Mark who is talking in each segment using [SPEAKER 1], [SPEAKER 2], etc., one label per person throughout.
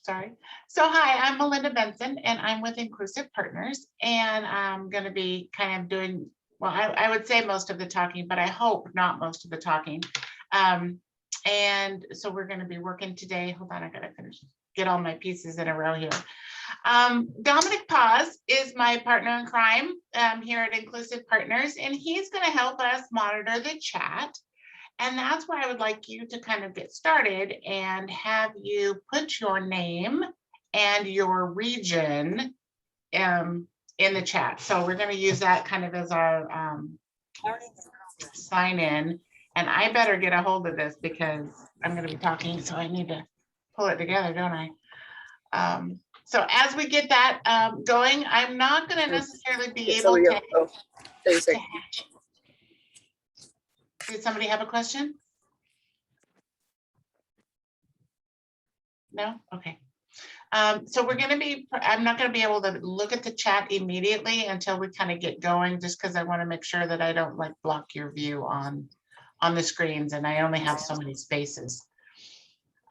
[SPEAKER 1] Sorry. So hi, I'm Melinda Benson and I'm with Inclusive Partners, and I'm going to be kind of doing, well, I would say most of the talking, but I hope not most of the talking. And so we're going to be working today. Hold on, I got to get all my pieces in a row here. Dominic Paz is my partner in crime here at Inclusive Partners, and he's going to help us monitor the chat. And that's where I would like you to kind of get started and have you put your name and your region in the chat. So we're going to use that kind of as our sign in. And I better get a hold of this because I'm going to be talking, so I need to pull it together, don't I? So as we get that going, I'm not going to necessarily be able to. Did somebody have a question? No? Okay. So we're going to be, I'm not going to be able to look at the chat immediately until we kind of get going, just because I want to make sure that I don't like block your view on the screens, and I only have so many spaces.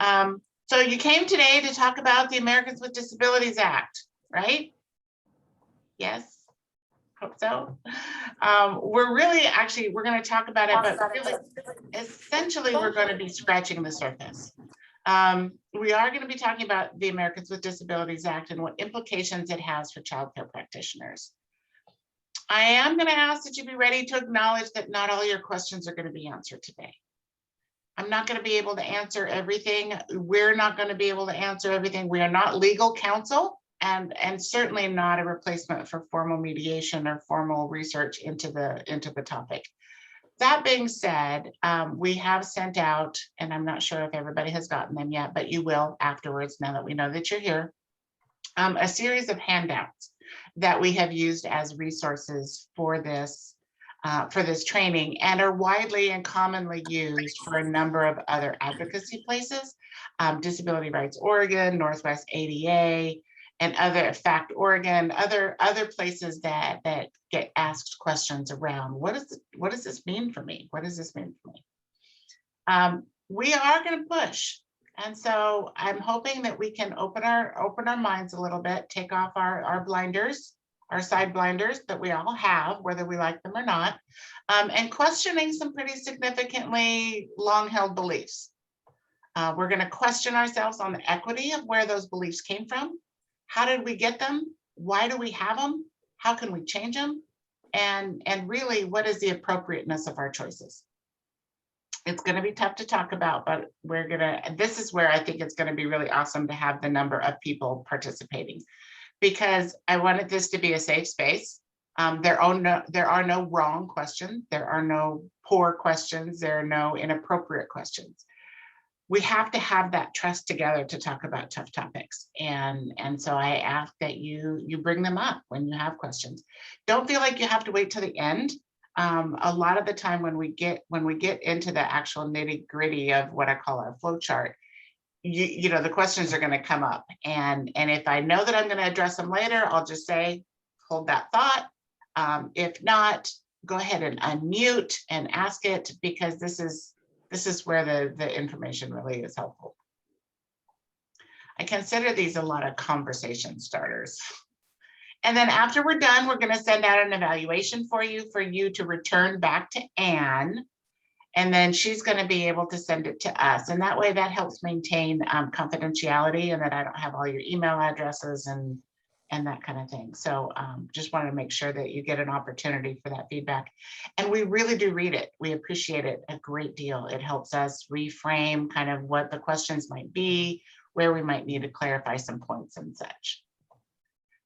[SPEAKER 1] So you came today to talk about the Americans with Disabilities Act, right? Yes. Hope so. We're really, actually, we're going to talk about it, but really, essentially, we're going to be scratching the surface. We are going to be talking about the Americans with Disabilities Act and what implications it has for childcare practitioners. I am going to ask that you be ready to acknowledge that not all your questions are going to be answered today. I'm not going to be able to answer everything. We're not going to be able to answer everything. We are not legal counsel, and certainly not a replacement for formal mediation or formal research into the topic. That being said, we have sent out, and I'm not sure if everybody has gotten them yet, but you will afterwards, now that we know that you're here, a series of handouts that we have used as resources for this training, and are widely and commonly used for a number of other advocacy places, Disability Rights Oregon, Northwest ADA, and other FACT Oregon, other places that get asked questions around what does this mean for me? What does this mean for me? We are going to push, and so I'm hoping that we can open our minds a little bit, take off our blinders, our side blinders that we all have, whether we like them or not, and questioning some pretty significantly long-held beliefs. We're going to question ourselves on the equity of where those beliefs came from. How did we get them? Why do we have them? How can we change them? And really, what is the appropriateness of our choices? It's going to be tough to talk about, but this is where I think it's going to be really awesome to have the number of people participating, because I wanted this to be a safe space. There are no wrong questions. There are no poor questions. There are no inappropriate questions. We have to have that trust together to talk about tough topics. And so I ask that you bring them up when you have questions. Don't feel like you have to wait till the end. A lot of the time when we get into the actual nitty-gritty of what I call our flow chart, you know, the questions are going to come up. And if I know that I'm going to address them later, I'll just say, hold that thought. If not, go ahead and unmute and ask it, because this is where the information really is helpful. I consider these a lot of conversation starters. And then after we're done, we're going to send out an evaluation for you to return back to Anne. And then she's going to be able to send it to us. And that way that helps maintain confidentiality, and that I don't have all your email addresses and that kind of thing. So just wanted to make sure that you get an opportunity for that feedback. And we really do read it. We appreciate it a great deal. It helps us reframe kind of what the questions might be, where we might need to clarify some points and such.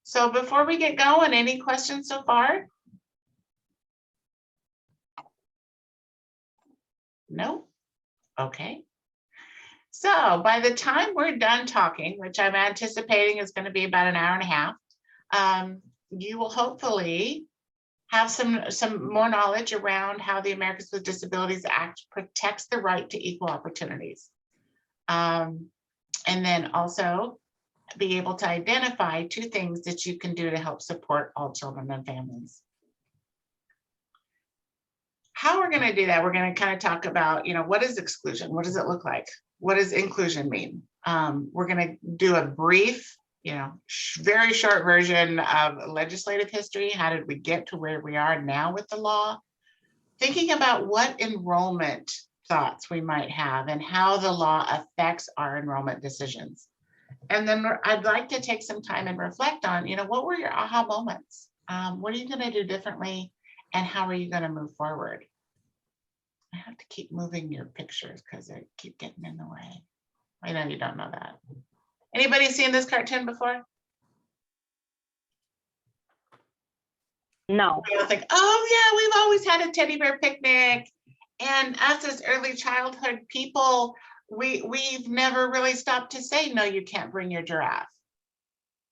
[SPEAKER 1] So before we get going, any questions so far? No? Okay. So by the time we're done talking, which I'm anticipating is going to be about an hour and a half, you will hopefully have some more knowledge around how the Americans with Disabilities Act protects the right to equal opportunities. And then also be able to identify 2 things that you can do to help support all children and families. how we're going to do that, we're going to kind of talk about, what is exclusion? What does it look like? What does inclusion mean? We're going to do a brief, very short version of legislative history. How did we get to where we are now with the law? Thinking about what enrollment thoughts we might have and how the law affects our enrollment decisions. And then I'd like to take some time and reflect on, what were your aha moments? What are you going to do differently? And how are you going to move forward? I have to keep moving your pictures because they keep getting in the way. I know you don't know that. Anybody seen this cartoon before?
[SPEAKER 2] No.
[SPEAKER 1] I think, oh yeah, we've always had a teddy bear picnic. And us as early childhood people, we've never really stopped to say, no, you can't bring your giraffe.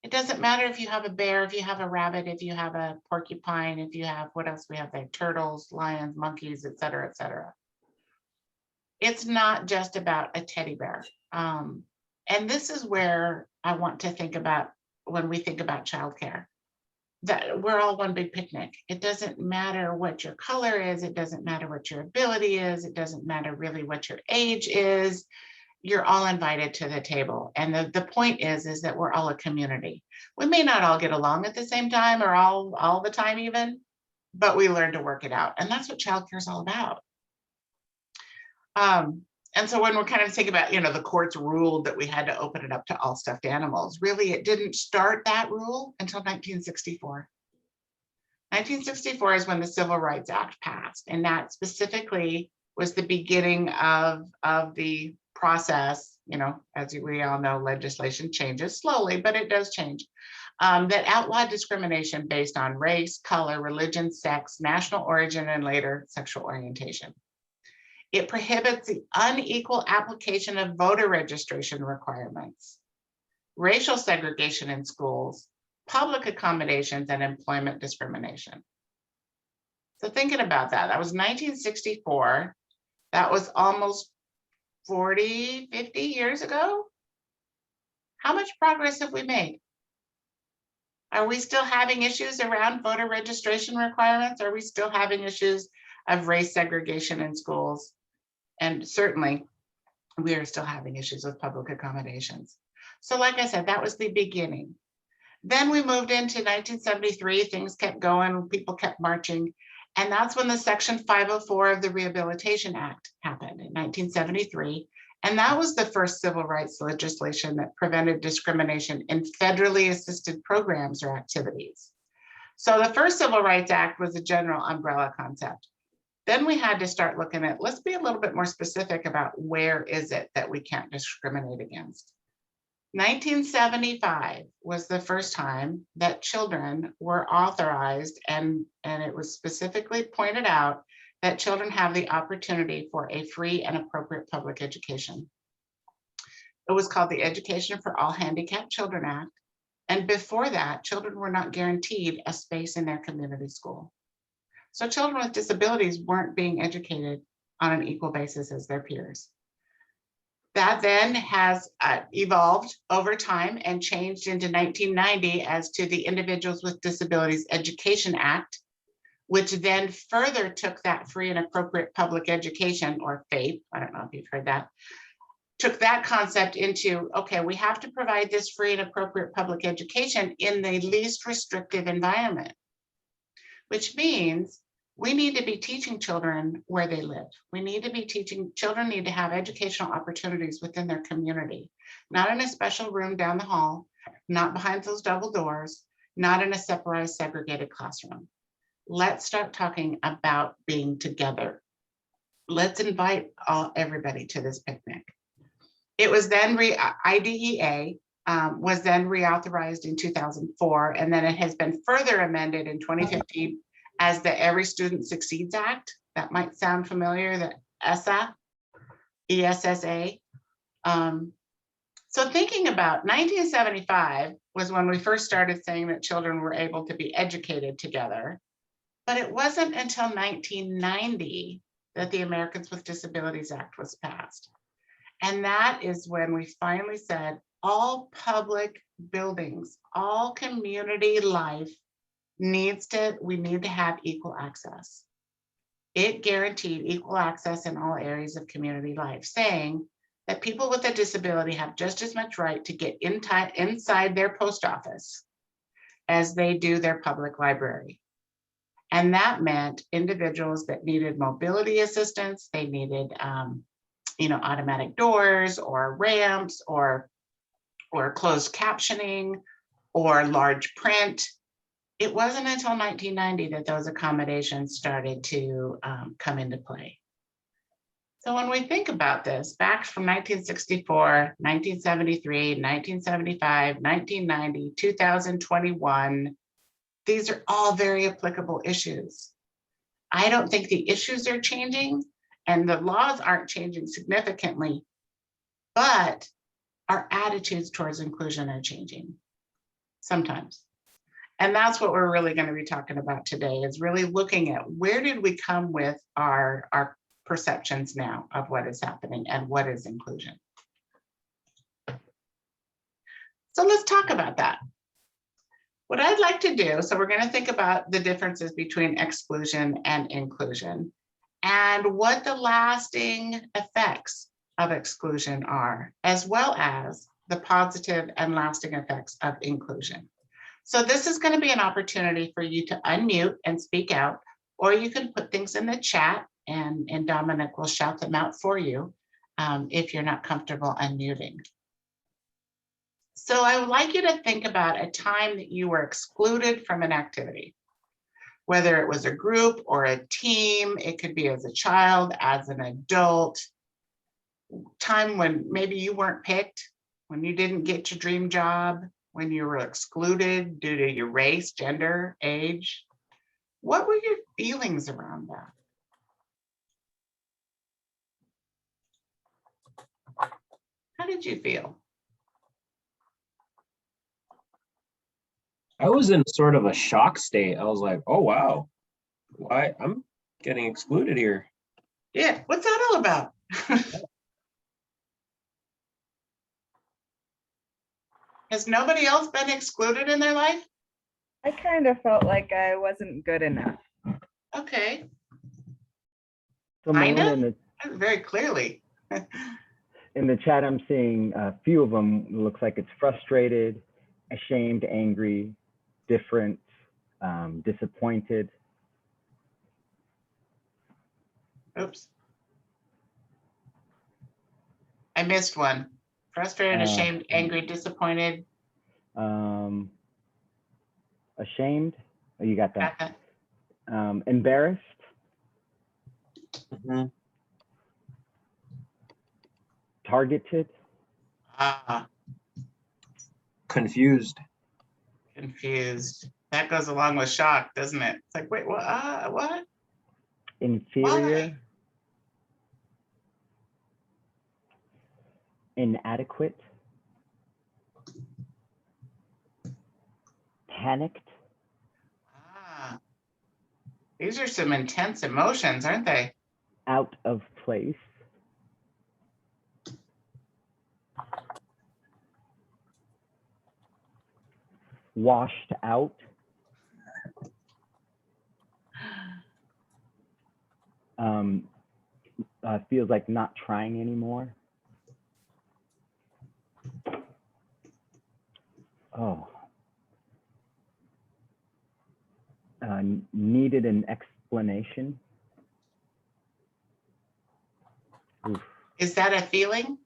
[SPEAKER 1] It doesn't matter if you have a bear, if you have a rabbit, if you have a porcupine, if you have, what else we have there? Turtles, lions, monkeys, et cetera, et cetera. It's not just about a teddy bear. And this is where I want to think about when we think about childcare, that we're all one big picnic. It doesn't matter what your color is. It doesn't matter what your ability is. It doesn't matter really what your age is. You're all invited to the table. And the point is that we're all a community. We may not all get along at the same time or all the time even, but we learn to work it out. And that's what childcare is all about. And so when we're kind of thinking about, the courts ruled that we had to open it up to all stuffed animals, really, it didn't start that rule until 1964. 1964 is when the Civil Rights Act passed, and that specifically was the beginning of the process. As we all know, legislation changes slowly, but it does change. That outlawed discrimination based on race, color, religion, sex, national origin, and later sexual orientation. It prohibits the unequal application of voter registration requirements, racial segregation in schools, public accommodations, and employment discrimination. So thinking about that, that was 1964. That was almost 40, 50 years ago. How much progress have we made? Are we still having issues around voter registration requirements? Are we still having issues of race segregation in schools? And certainly, we are still having issues with public accommodations. So like I said, that was the beginning. Then we moved into 1973, things kept going, people kept marching. And that's when the Section 504 of the Rehabilitation Act happened in 1973. And that was the first civil rights legislation that prevented discrimination in federally assisted programs or activities. So the first Civil Rights Act was a general umbrella concept. Then we had to start looking at, let's be a little bit more specific about where is it that we can't discriminate against. 1975 was the first time that children were authorized, and it was specifically pointed out that children have the opportunity for a free and appropriate public education. It was called the Education for All Handicapped Children Act. And before that, children were not guaranteed a space in their community school. So children with disabilities weren't being educated on an equal basis as their peers. That then has evolved over time and changed into 1990 as to the Individuals with Disabilities Education Act, which then further took that free and appropriate public education, or FAPE, I don't know if you've heard that, took that concept into, okay, we have to provide this free and appropriate public education in the least restrictive environment, which means we need to be teaching children where they live. We need to be teaching, children need to have educational opportunities within their community, not in a special room down the hall, not behind those double doors, not in a separate, segregated classroom. Let's start talking about being together. Let's invite everybody to this picnic. It was then IDEA was then reauthorized in 2004, and then it has been further amended in 2015 as the Every Student Succeeds Act. That might sound familiar, the ESSA. So thinking about 1975 was when we first started saying that children were able to be educated together, but it wasn't until 1990 that the Americans with Disabilities Act was passed. And that is when we finally said all public buildings, all community life we need to have equal access. It guaranteed equal access in all areas of community life, saying that people with a disability have just as much right to get inside their post office as they do their public library. And that meant individuals that needed mobility assistance, they needed automatic doors or ramps or closed captioning or large print. It wasn't until 1990 that those accommodations started to come into play. So when we think about this, back from 1964, 1973, 1975, 1990, 2021, these are all very applicable issues. I don't think the issues are changing and the laws aren't changing significantly, but our attitudes towards inclusion are changing sometimes. And that's what we're really going to be talking about today, is really looking at where did we come with our perceptions now of what is happening and what is inclusion. So let's talk about that. What I'd like to do, so we're going to think about the differences between exclusion and inclusion and what the lasting effects of exclusion are, as well as the positive and lasting effects of inclusion. So this is going to be an opportunity for you to unmute and speak out, or you can put things in the chat and Dominic will shout them out for you if you're not comfortable unmuting. So I would like you to think about a time that you were excluded from an activity, whether it was a group or a team. It could be as a child, as an adult, time when maybe you weren't picked, when you didn't get your dream job, when you were excluded due to your race, gender, age. What were your feelings around that? How did you feel?
[SPEAKER 2] I was in sort of a shock state. I was like, oh, wow, why I'm getting excluded here.
[SPEAKER 1] Yeah, what's that all about? Has nobody else been excluded in their life?
[SPEAKER 3] I kind of felt like I wasn't good enough.
[SPEAKER 1] Okay.
[SPEAKER 4] So
[SPEAKER 1] Kind
[SPEAKER 4] Melinda,
[SPEAKER 1] of? Very clearly.
[SPEAKER 4] in the chat, I'm seeing a few of them. It looks like it's frustrated, ashamed, angry, different, disappointed.
[SPEAKER 1] Oops. I missed one. Frustrated, ashamed, angry, disappointed.
[SPEAKER 4] Ashamed. Oh, you got that.
[SPEAKER 1] Got that.
[SPEAKER 4] Embarrassed.
[SPEAKER 2] Mm-hmm.
[SPEAKER 4] Targeted.
[SPEAKER 2] Confused.
[SPEAKER 1] Confused. That goes along with shock, doesn't it? It's like, wait, what? What?
[SPEAKER 4] Inferior.
[SPEAKER 1] Why?
[SPEAKER 4] Inadequate. Panicked.
[SPEAKER 1] These are some intense emotions, aren't they?
[SPEAKER 4] Out of place. Washed out. Feels like not trying anymore. Oh. Needed an explanation. Oof.
[SPEAKER 1] Is that a feeling?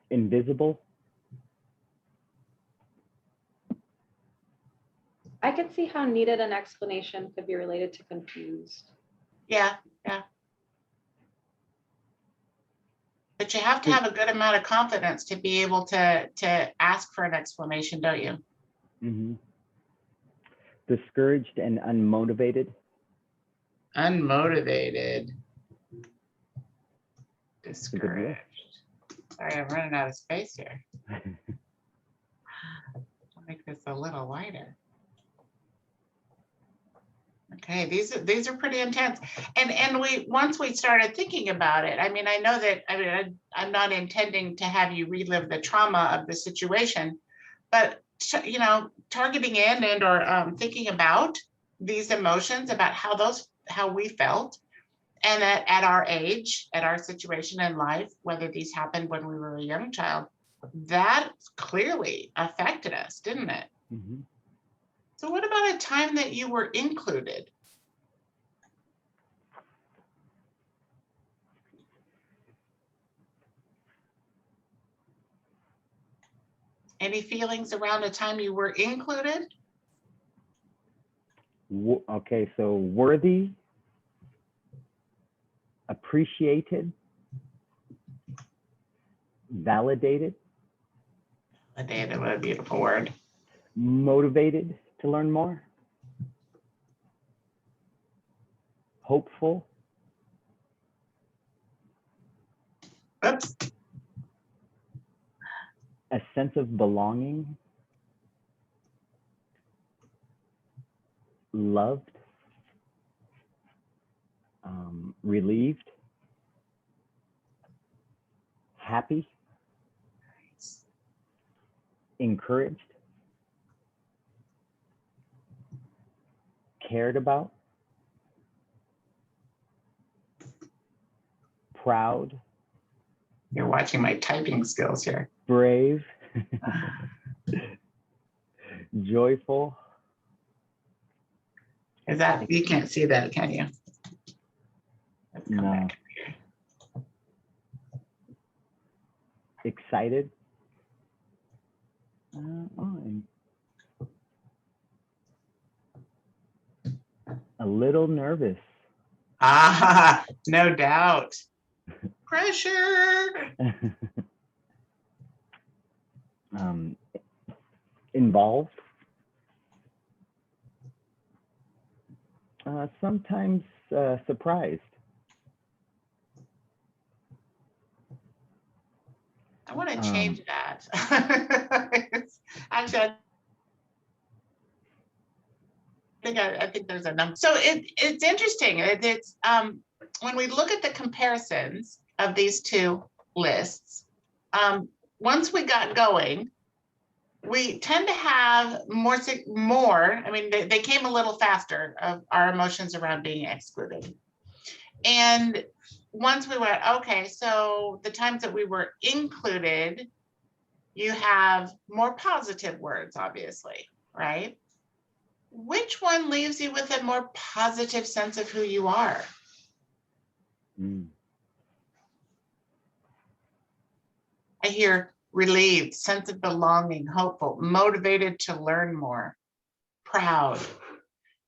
[SPEAKER 4] Invisible.
[SPEAKER 5] I could see how needed an explanation could be related to confused.
[SPEAKER 1] Yeah. But you have to have a good amount of confidence to be able to ask for an explanation, don't you?
[SPEAKER 4] Mm-hmm. Discouraged and unmotivated.
[SPEAKER 1] Unmotivated. Discouraged. Sorry, I'm running out of space here. I'll make this a little lighter. Okay, these are pretty intense. And once we started thinking about it, I mean, I know that, I mean, I'm not intending to have you relive the trauma of the situation, but you know, targeting in and or thinking about these emotions, about how we felt, and at our age, at our situation in life, whether these happened when we were a young child, that clearly affected us, didn't it?
[SPEAKER 4] Mhm.
[SPEAKER 1] So what about a time that you were included? Any feelings around a time you were included?
[SPEAKER 4] Okay, so worthy, appreciated, validated,
[SPEAKER 1] Data, what a beautiful word.
[SPEAKER 4] motivated to learn more, hopeful,
[SPEAKER 1] Oops.
[SPEAKER 4] a sense of belonging, loved, relieved, happy, encouraged, cared about, proud,
[SPEAKER 1] You're watching my typing skills here.
[SPEAKER 4] brave, joyful,
[SPEAKER 1] Is that, you can't see that, can you? Let's come
[SPEAKER 4] No.
[SPEAKER 1] back.
[SPEAKER 4] excited, and a little nervous.
[SPEAKER 1] Ah, no doubt. Pressure.
[SPEAKER 4] Involved, sometimes surprised.
[SPEAKER 1] I want to change that. Actually, I think there's a number. So it's interesting. It's when we look at the comparisons of these two lists, once we got going, we tend to have more. I mean, they came a little faster of our emotions around being excluded. And once we went, okay, so the times that we were included, you have more positive words, obviously, right? Which one leaves you with a more positive sense of who you are? I hear relieved, sense of belonging, hopeful, motivated to learn more, proud.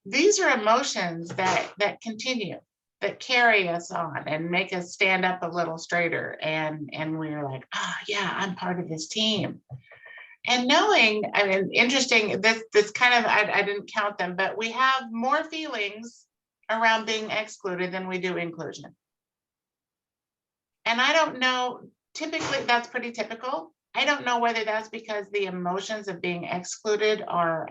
[SPEAKER 1] These are emotions that continue, that carry us on and make us stand up a little straighter. And we're like, oh yeah, I'm part of this team. And knowing, I mean, interesting, this kind of, I didn't count them, but we have more feelings around being excluded than we do inclusion. And I don't know, typically that's pretty typical. I don't know whether that's because the emotions of being excluded are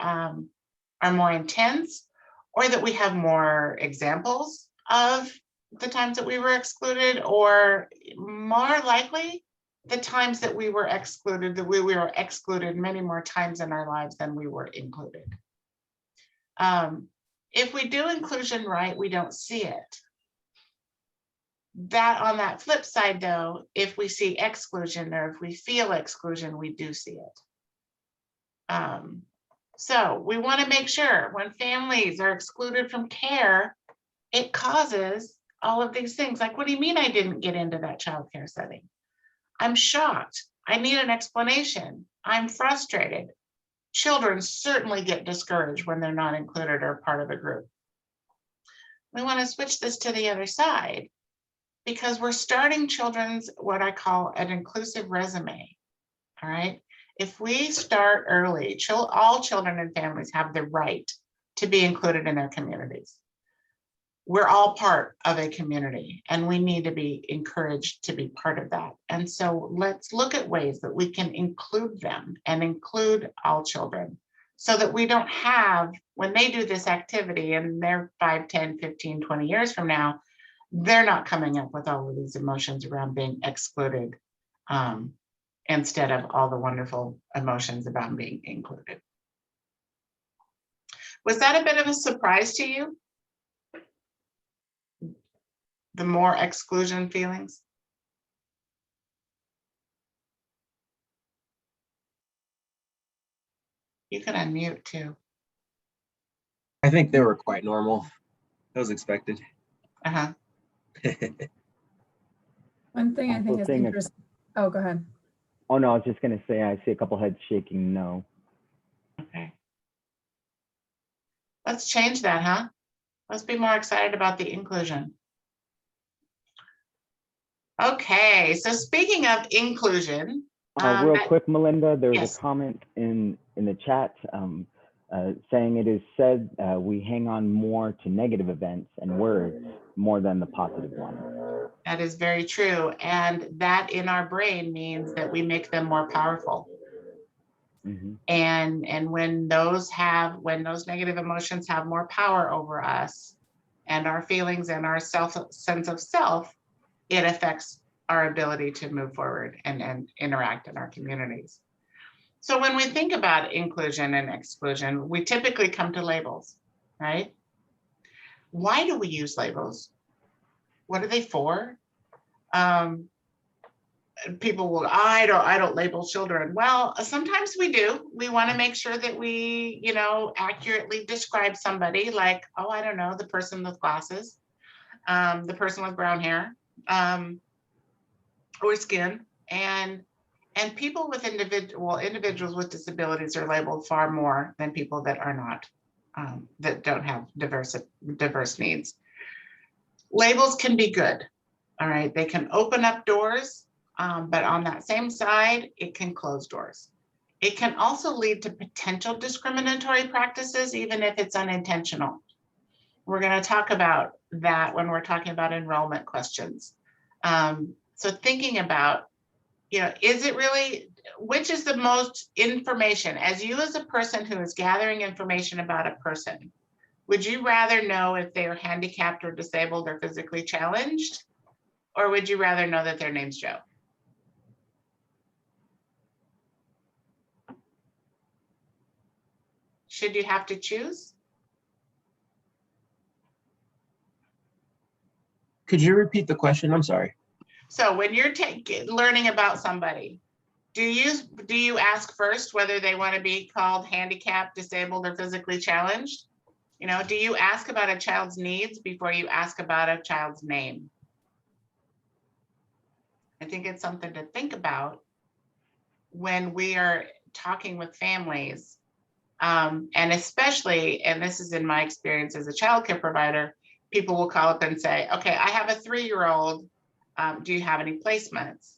[SPEAKER 1] more intense, or that we have more examples of the times that we were excluded, or more likely the times that we were excluded, that we were excluded many more times in our lives than we were included. If we do inclusion right, we don't see it. That on that flip side, though, if we see exclusion or if we feel exclusion, we do see it. So we want to make sure when families are excluded from care, it causes all of these things. Like, what do you mean I didn't get into that childcare setting? I'm shocked. I need an explanation. I'm frustrated. Children certainly get discouraged when they're not included or part of a group. We want to switch this to the other side, because we're starting children's, what I call an inclusive resume. All right. If we start early, all children and families have the right to be included in their communities. We're all part of a community, and we need to be encouraged to be part of that. And so let's look at ways that we can include them and include all children, so that we don't have, when they do this activity and they're 5, 10, 15, 20 years from now, they're not coming up with all of these emotions around being excluded, instead of all the wonderful emotions about being included. Was that a bit of a surprise to you? The more exclusion feelings? You can unmute too.
[SPEAKER 2] I think they were quite normal. That was expected.
[SPEAKER 1] Uh-huh.
[SPEAKER 6] One thing I think
[SPEAKER 4] Also
[SPEAKER 6] is
[SPEAKER 4] seeing a-
[SPEAKER 6] interesting. Oh, go ahead.
[SPEAKER 4] Oh, no, I was just gonna say, I see a couple heads shaking no.
[SPEAKER 1] Okay. Let's change that, huh? Let's be more excited about the inclusion. Okay, so speaking of inclusion,
[SPEAKER 4] Real
[SPEAKER 1] that-
[SPEAKER 4] quick, Melinda, there was
[SPEAKER 1] yes.
[SPEAKER 4] a comment in the chat saying it is said we hang on more to negative events and words more than the positive ones.
[SPEAKER 1] that is very true. And that in our brain means that we make them more powerful.
[SPEAKER 4] Mhm.
[SPEAKER 1] And when those negative emotions have more power over us and our feelings and our sense of self, it affects our ability to move forward and interact in our communities. So when we think about inclusion and exclusion, we typically come to labels, right? Why do we use labels? What are they for? People will, I don't label children. Well, sometimes we do. We want to make sure that we, accurately describe somebody, like, oh, I don't know, the person with glasses, the person with brown hair, or skin, and people with individuals with disabilities are labeled far more than people that are not, that don't have diverse needs. Labels can be good. All right, they can open up doors, but on that same side, it can close doors. It can also lead to potential discriminatory practices, even if it's unintentional. We're going to talk about that when we're talking about enrollment questions. So thinking about, is it really, which is the most information, as you as a person who is gathering information about a person, would you rather know if they are handicapped or disabled or physically challenged? Or would you rather know that their name's Joe? Should you have to choose?
[SPEAKER 2] Could you repeat the question? I'm sorry.
[SPEAKER 1] So when you're learning about somebody, do you ask first whether they want to be called handicapped, disabled, or physically challenged? Do you ask about a child's needs before you ask about a child's name? I think it's something to think about when we are talking with families. And especially, and this is in my experience as a childcare provider, people will call up and say, okay, I have a 3-year-old. Do you have any placements?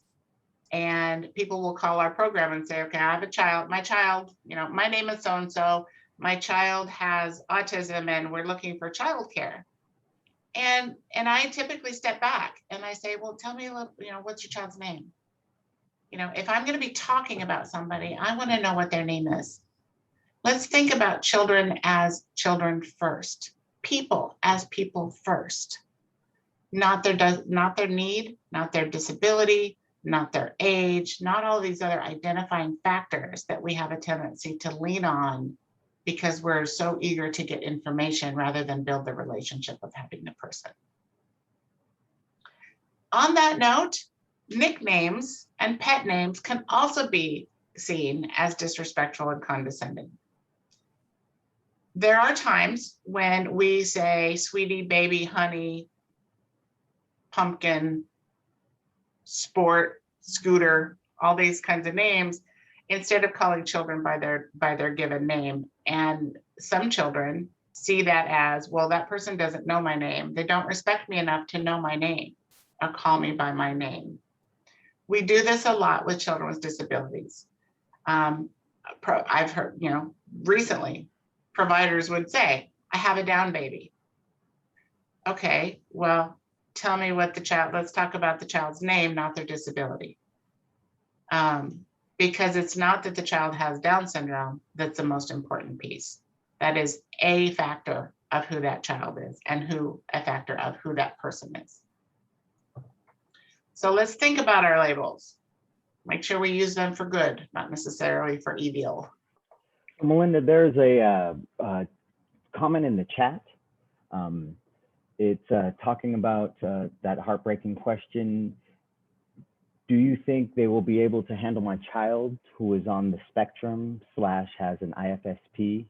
[SPEAKER 1] And people will call our program and say, okay, I have a child, my name is so-and-so, my child has autism and we're looking for childcare. And I typically step back and I say, well, tell me a little, what's your child's name? If I'm going to be talking about somebody, I want to know what their name is. Let's think about children as children first, people as people first, not their need, not their disability, not their age, not all these other identifying factors that we have a tendency to lean on because we're so eager to get information rather than build the relationship of having the person. On that note, nicknames and pet names can also be seen as disrespectful and condescending. There are times when we say sweetie, baby, honey, pumpkin, sport, scooter, all these kinds of names, instead of calling children by their given name. And some children see that as, well, that person doesn't know my name. They don't respect me enough to know my name or call me by my name. We do this a lot with children with disabilities. I've heard, recently, providers would say, I have a Down baby. Okay, well, tell me what let's talk about the child's name, not their disability. because it's not that the child has Down syndrome that's the most important piece. That is a factor of who that child is and a factor of who that person is. So let's think about our labels. Make sure we use them for good, not necessarily for evil.
[SPEAKER 4] Melinda, there's a comment in the chat. It's talking about that heartbreaking question. Do you think they will be able to handle my child who is on the spectrum / has an IFSP?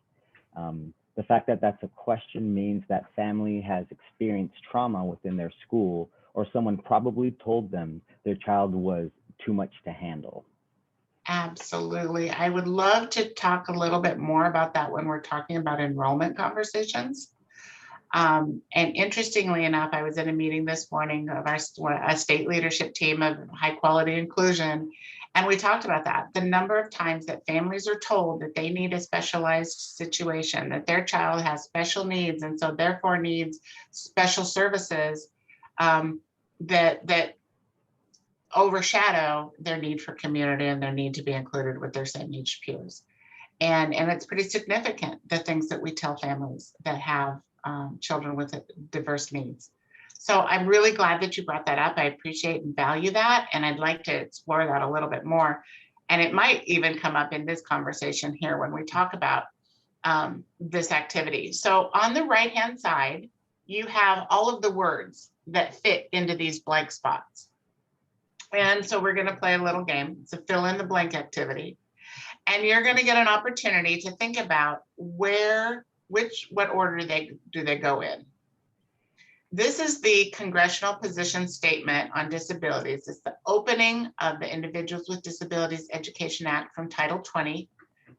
[SPEAKER 4] The fact that that's a question means that family has experienced trauma within their school, or someone probably told them their child was too much to handle.
[SPEAKER 1] Absolutely. I would love to talk a little bit more about that when we're talking about enrollment conversations. And interestingly enough, I was in a meeting this morning of a state leadership team of high quality inclusion, and we talked about that. The number of times that families are told that they need a specialized situation, that their child has special needs, and so therefore needs special services that overshadow their need for community and their need to be included with their same age peers. And it's pretty significant, the things that we tell families that have children with diverse needs. So I'm really glad that you brought that up. I appreciate and value that. And I'd like to explore that a little bit more. And it might even come up in this conversation here when we talk about this activity. So on the right-hand side, you have all of the words that fit into these blank spots. And so we're going to play a little game. It's a fill in the blank activity. And you're going to get an opportunity to think about what order do they go in. This is the Congressional Position Statement on Disabilities. It's the opening of the Individuals with Disabilities Education Act from Title 20,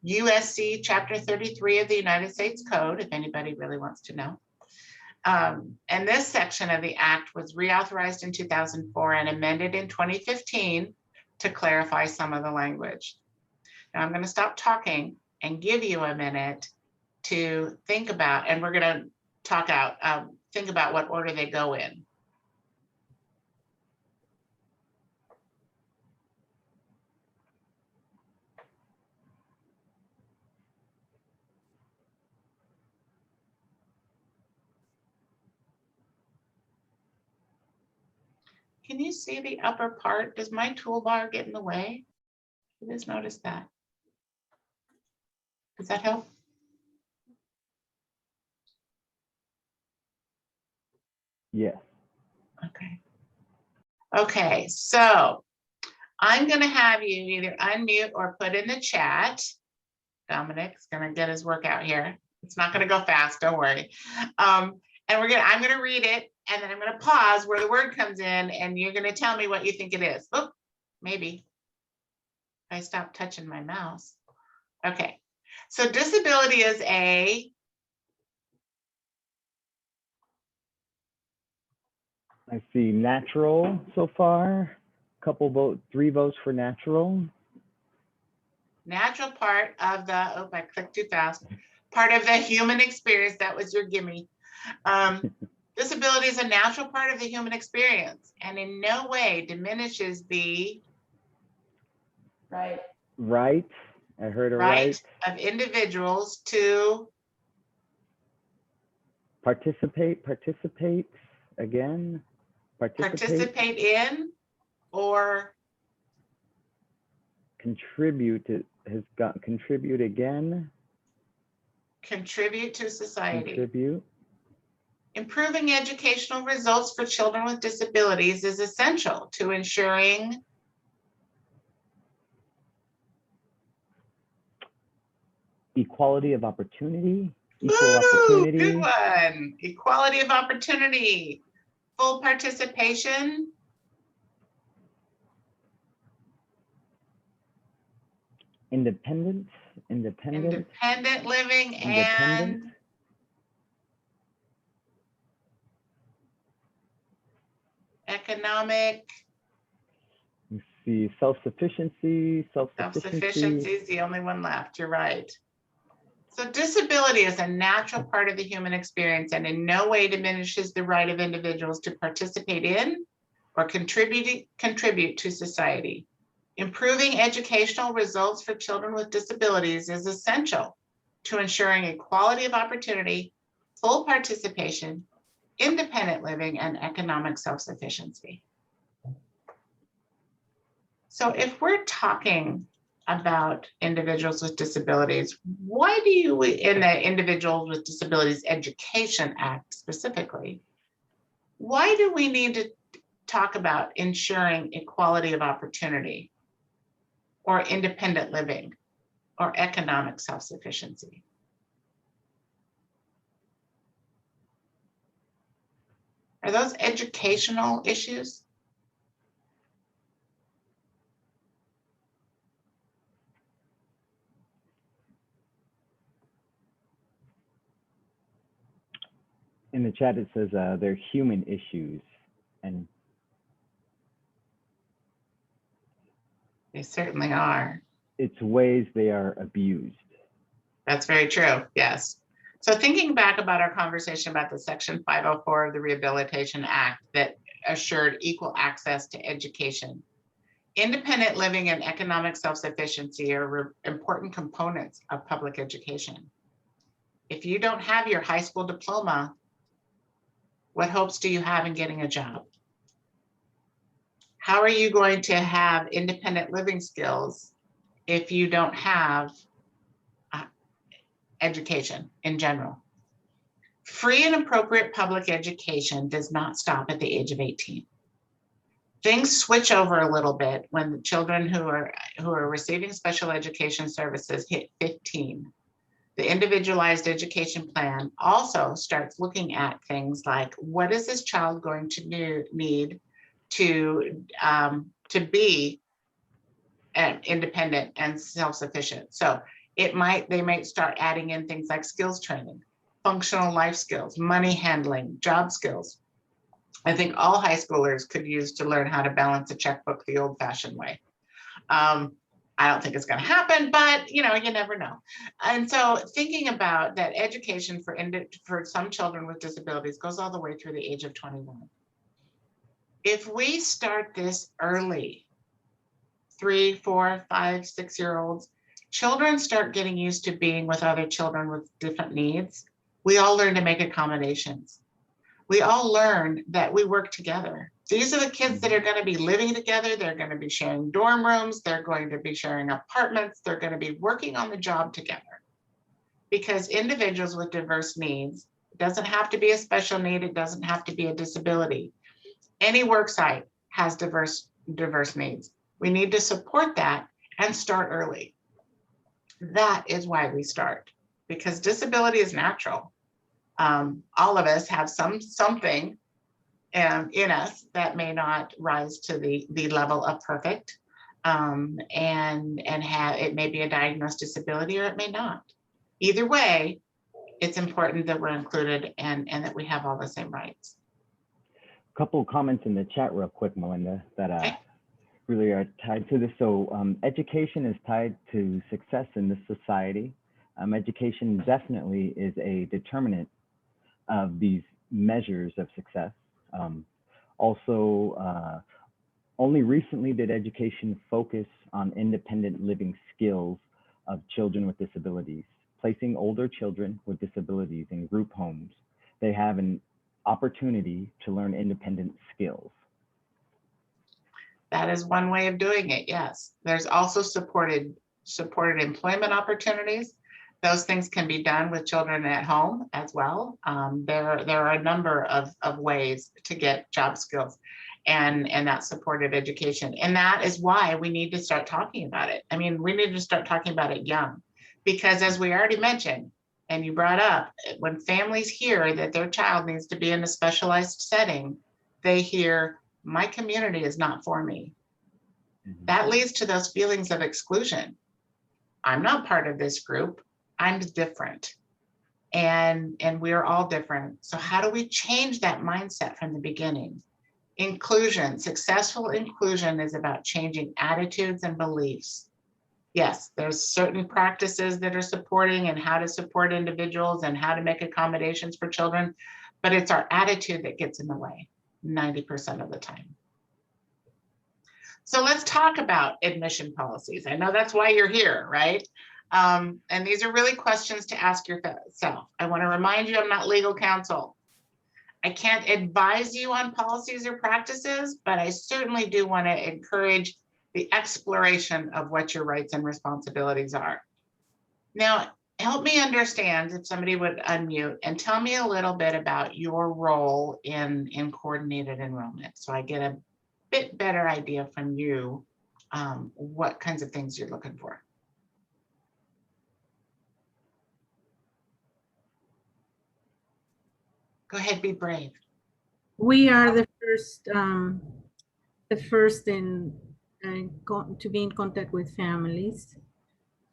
[SPEAKER 1] USC Chapter 33 of the United States Code, if anybody really wants to know. And this section of the act was reauthorized in 2004 and amended in 2015 to clarify some of the language. Now I'm going to stop talking and give you a minute to think about, and we're going to talk out, think about what order they go in. Can you see the upper part? Does my toolbar get in the way? I just noticed that. Does that help?
[SPEAKER 4] Yes.
[SPEAKER 1] Okay. Okay, so I'm going to have you either unmute or put in the chat. Dominic's going to get his work out here. It's not going to go fast, don't worry. And I'm going to read it, and then I'm going to pause where the word comes in, and you're going to tell me what you think it is. Oh, maybe. I stopped touching my mouse. Okay. So disability is I
[SPEAKER 4] see natural so far. Couple 3 votes for natural.
[SPEAKER 1] Natural part of the, oh, I clicked too fast. Part of the human experience. That was your gimme. Disability is a natural part of the human experience and in no way diminishes the
[SPEAKER 5] Right.
[SPEAKER 4] Right. I heard it right.
[SPEAKER 1] of individuals to
[SPEAKER 4] participate
[SPEAKER 1] in or
[SPEAKER 4] contribute. It has got contribute again.
[SPEAKER 1] Contribute to society.
[SPEAKER 4] Contribute.
[SPEAKER 1] Improving educational results for children with disabilities is essential to ensuring
[SPEAKER 4] equality of opportunity.
[SPEAKER 1] Equal opportunity. Good one. Equality of opportunity. Full participation.
[SPEAKER 4] Independent
[SPEAKER 1] living and economic.
[SPEAKER 4] Let's see, self-sufficiency.
[SPEAKER 1] Self-sufficiency is the only one left. You're right. So disability is a natural part of the human experience and in no way diminishes the right of individuals to participate in or contribute to society. Improving educational results for children with disabilities is essential to ensuring equality of opportunity, full participation, independent living, and economic self-sufficiency. So if we're talking about individuals with disabilities, why do you, in the Individuals with Disabilities Education Act specifically, why do we need to talk about ensuring equality of opportunity or independent living or economic self-sufficiency? Are those educational issues?
[SPEAKER 4] In the chat, it says they're human issues, and
[SPEAKER 1] They certainly are.
[SPEAKER 4] it's ways they are abused.
[SPEAKER 1] That's very true, yes. So thinking back about our conversation about the Section 504 of the Rehabilitation Act that assured equal access to education, independent living and economic self-sufficiency are important components of public education. If you don't have your high school diploma, what hopes do you have in getting a job? How are you going to have independent living skills if you don't have education in general? Free and appropriate public education does not stop at the age of 18. Things switch over a little bit when the children who are receiving special education services hit 15. The individualized education plan also starts looking at things like, what is this child going to need to be independent and self-sufficient? So they might start adding in things like skills training, functional life skills, money handling, job skills. I think all high schoolers could use to learn how to balance a checkbook the old-fashioned way. I don't think it's going to happen, but you never know. And so thinking about that, education for some children with disabilities goes all the way through the age of 21. If we start this early, 3, 4, 5, 6-year-olds, children start getting used to being with other children with different needs. We all learn to make accommodations. We all learn that we work together. These are the kids that are going to be living together. They're going to be sharing dorm rooms. They're going to be sharing apartments. They're going to be working on the job together. Because individuals with diverse needs, it doesn't have to be a special need. It doesn't have to be a disability. Any work site has diverse needs. We need to support that and start early. That is why we start, because disability is natural. All of us have something in us that may not rise to the level of perfect, and it may be a diagnosed disability or it may not. Either way, it's important that we're included and that we have all the same rights.
[SPEAKER 4] A couple of comments in the chat real quick, Melinda, that really are tied to this. So education is tied to success in this society. Education definitely is a determinant of these measures of success. Only recently did education focus on independent living skills of children with disabilities, placing older children with disabilities in group homes. They have an opportunity to learn independent skills.
[SPEAKER 1] That is one way of doing it, yes. There's also supported employment opportunities. Those things can be done with children at home as well. There are a number of ways to get job skills and that supported education. And that is why we need to start talking about it. I mean, we need to start talking about it young, because as we already mentioned, and you brought up, when families hear that their child needs to be in a specialized setting, they hear, my community is not for me.
[SPEAKER 4] Mm-hmm.
[SPEAKER 1] That leads to those feelings of exclusion. I'm not part of this group. I'm different. And we're all different. So how do we change that mindset from the beginning? Inclusion, successful inclusion is about changing attitudes and beliefs. Yes, there's certain practices that are supporting and how to support individuals and how to make accommodations for children, but it's our attitude that gets in the way 90% of the time. So let's talk about admission policies. I know that's why you're here, right? And these are really questions to ask yourself. I want to remind you, I'm not legal counsel. I can't advise you on policies or practices, but I certainly do want to encourage the exploration of what your rights and responsibilities are. Now, help me understand, if somebody would unmute, and tell me a little bit about your role in coordinated enrollment, so I get a bit better idea from you what kinds of things you're looking for. Go ahead, be brave.
[SPEAKER 7] We are the first to be in contact with families.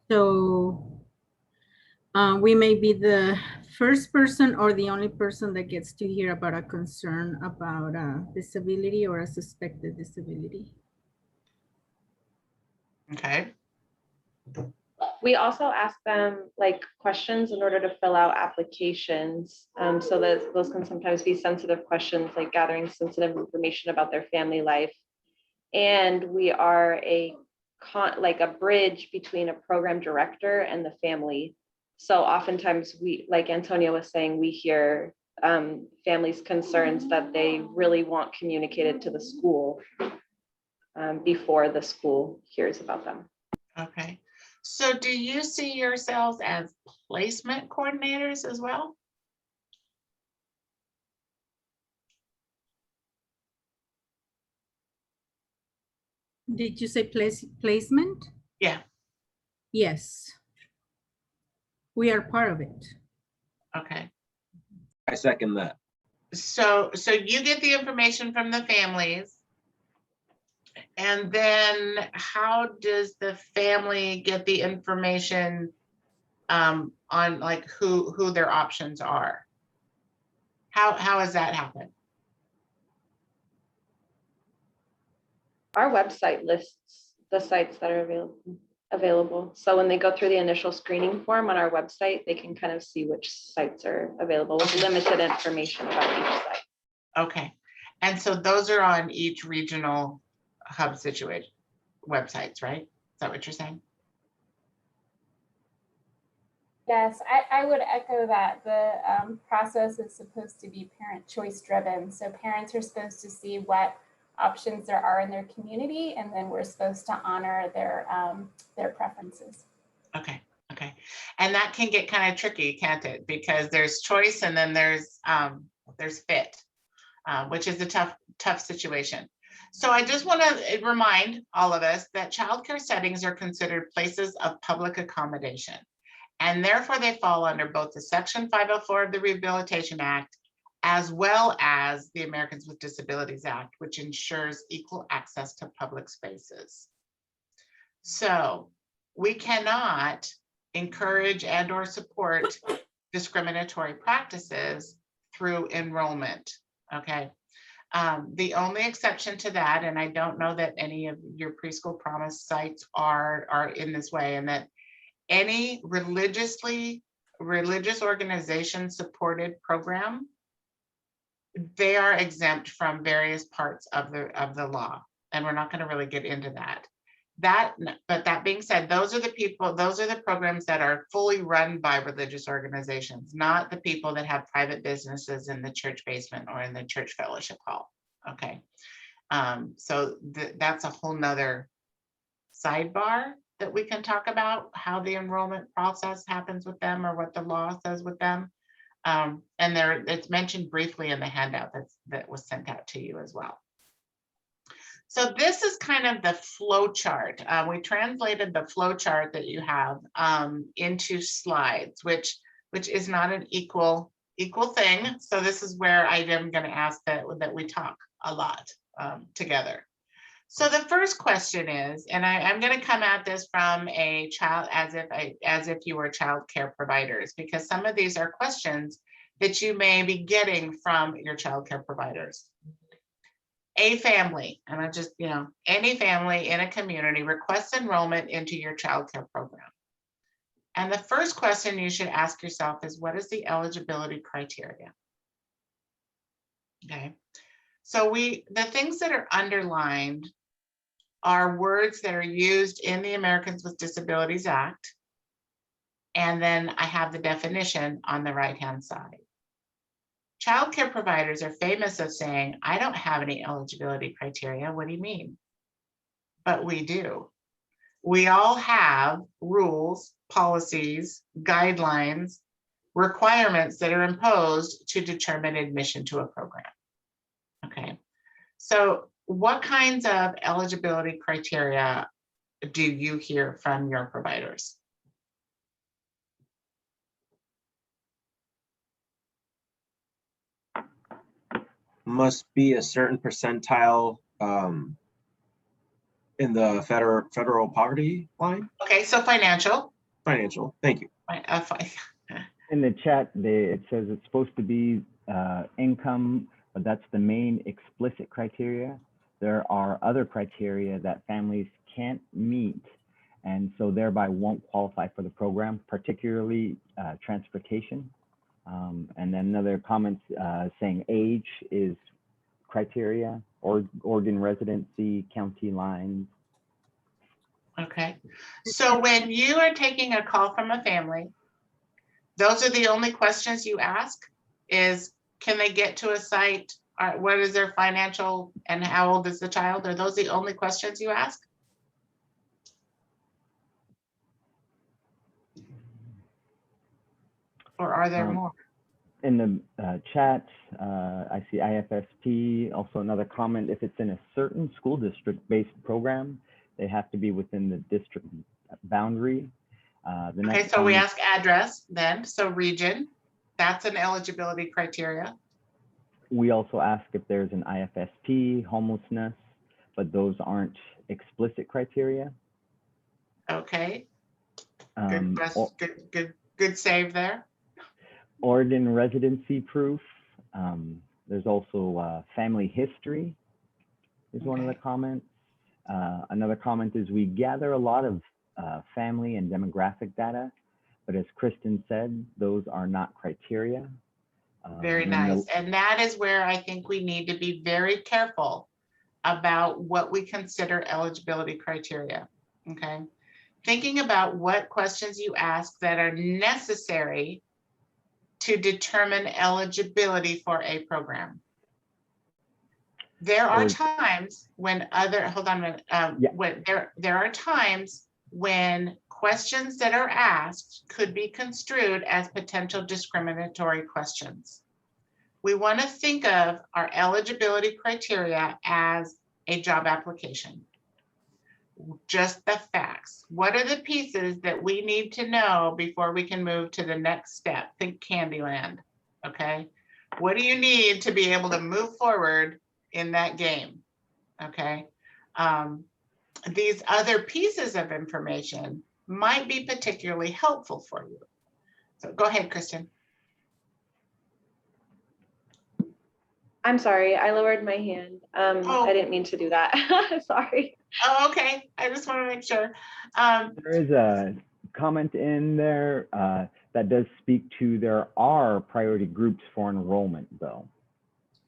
[SPEAKER 7] So we may be the first person or the only person that gets to hear about a concern about a disability or a suspected disability.
[SPEAKER 1] Okay.
[SPEAKER 5] We also ask them like questions in order to fill out applications. So that those can sometimes be sensitive questions, like gathering sensitive information about their family life. And we are like a bridge between a program director and the family. So oftentimes we, like Antonia was saying, we hear families' concerns that they really want communicated to the school before the school hears about them.
[SPEAKER 1] Okay. So do you see yourselves as placement coordinators as well?
[SPEAKER 7] Did you say placement?
[SPEAKER 1] Yeah.
[SPEAKER 7] Yes. We are part of it.
[SPEAKER 1] Okay.
[SPEAKER 2] I second that.
[SPEAKER 1] So you get the information from the families. And then how does the family get the information on like who their options are? How has that happened?
[SPEAKER 5] Our website lists the sites that are available. So when they go through the initial screening form on our website, they can kind of see which sites are available with limited information about each site.
[SPEAKER 1] Okay. And so those are on each regional hub situation websites, right? Is that what you're saying?
[SPEAKER 8] Yes, I would echo that. The process is supposed to be parent choice driven. So parents are supposed to see what options there are in their community, and then we're supposed to honor their preferences.
[SPEAKER 1] Okay. Okay. And that can get kind of tricky, can't it? Because there's choice and then there's fit, which is a tough situation. So I just want to remind all of us that childcare settings are considered places of public accommodation, and therefore they fall under both the Section 504 of the Rehabilitation Act, as well as the Americans with Disabilities Act, which ensures equal access to public spaces. So we cannot encourage and or support discriminatory practices through enrollment, okay? The only exception to that, and I don't know that any of your preschool promise sites are in this way, and that any religious organization supported program, they are exempt from various parts of the law, and we're not going to really get into that. But that being said, those are the programs that are fully run by religious organizations, not the people that have private businesses in the church basement or in the church fellowship hall. Okay. So that's a whole nother sidebar that we can talk about, how the enrollment process happens with them or what the law says with them. And it's mentioned briefly in the handout that was sent out to you as well. So this is kind of the flow chart. We translated the flow chart that you have into slides, which is not an equal thing. So this is where I am going to ask that we talk a lot together. So the first question is, and I'm going to come at this from a child as if you were child care providers, because some of these are questions that you may be getting from your child care providers. A family, and I just, any family in a community requests enrollment into your child care program. And the first question you should ask yourself is, what is the eligibility criteria? Okay, so the things that are underlined are words that are used in the Americans with Disabilities Act. And then I have the definition on the right-hand side. Childcare providers are famous of saying, I don't have any eligibility criteria. What do you mean? But we do. We all have rules, policies, guidelines, requirements that are imposed to determine admission to a program. Okay, so what kinds of eligibility criteria do you hear from your providers?
[SPEAKER 2] Must be a certain percentile in the federal poverty line.
[SPEAKER 1] Okay, so financial.
[SPEAKER 2] Financial. Thank you.
[SPEAKER 4] In the chat, it says it's supposed to be income, but that's the main explicit criteria. There are other criteria that families can't meet, and so thereby won't qualify for the program, particularly transportation. And then another comment saying age is criteria, or Oregon residency, county lines.
[SPEAKER 1] Okay, so when you are taking a call from a family, those are the only questions you ask is, can they get to a site? What is their financial and how old is the child? Are those the only questions you ask? Or are there more?
[SPEAKER 4] In the chat, I see IFSP, also another comment, if it's in a certain school district-based program, they have to be within the district boundary.
[SPEAKER 1] Okay, so we ask address then, so region, that's an eligibility criteria.
[SPEAKER 4] We also ask if there's an IFSP, homelessness, but those aren't explicit criteria.
[SPEAKER 1] Okay, good save there.
[SPEAKER 4] Oregon residency proof. There's also family history is one of the comments. Another comment is we gather a lot of family and demographic data, but as Kristen said, those are not criteria.
[SPEAKER 1] Very nice. And that is where I think we need to be very careful about what we consider eligibility criteria. Okay. Thinking about what questions you ask that are necessary to determine eligibility for a program. There are times when hold on a minute, when there are times when questions that are asked could be construed as potential discriminatory questions. We want to think of our eligibility criteria as a job application. Just the facts. What are the pieces that we need to know before we can move to the next step? Think Candyland, okay? What do you need to be able to move forward in that game, okay? These other pieces of information might be particularly helpful for you. So go ahead, Kristen.
[SPEAKER 5] I'm sorry, I lowered my hand. I didn't mean to do that. Sorry.
[SPEAKER 1] Oh, okay. I just want to make sure.
[SPEAKER 4] There is a comment in there that does speak to there are priority groups for enrollment, though.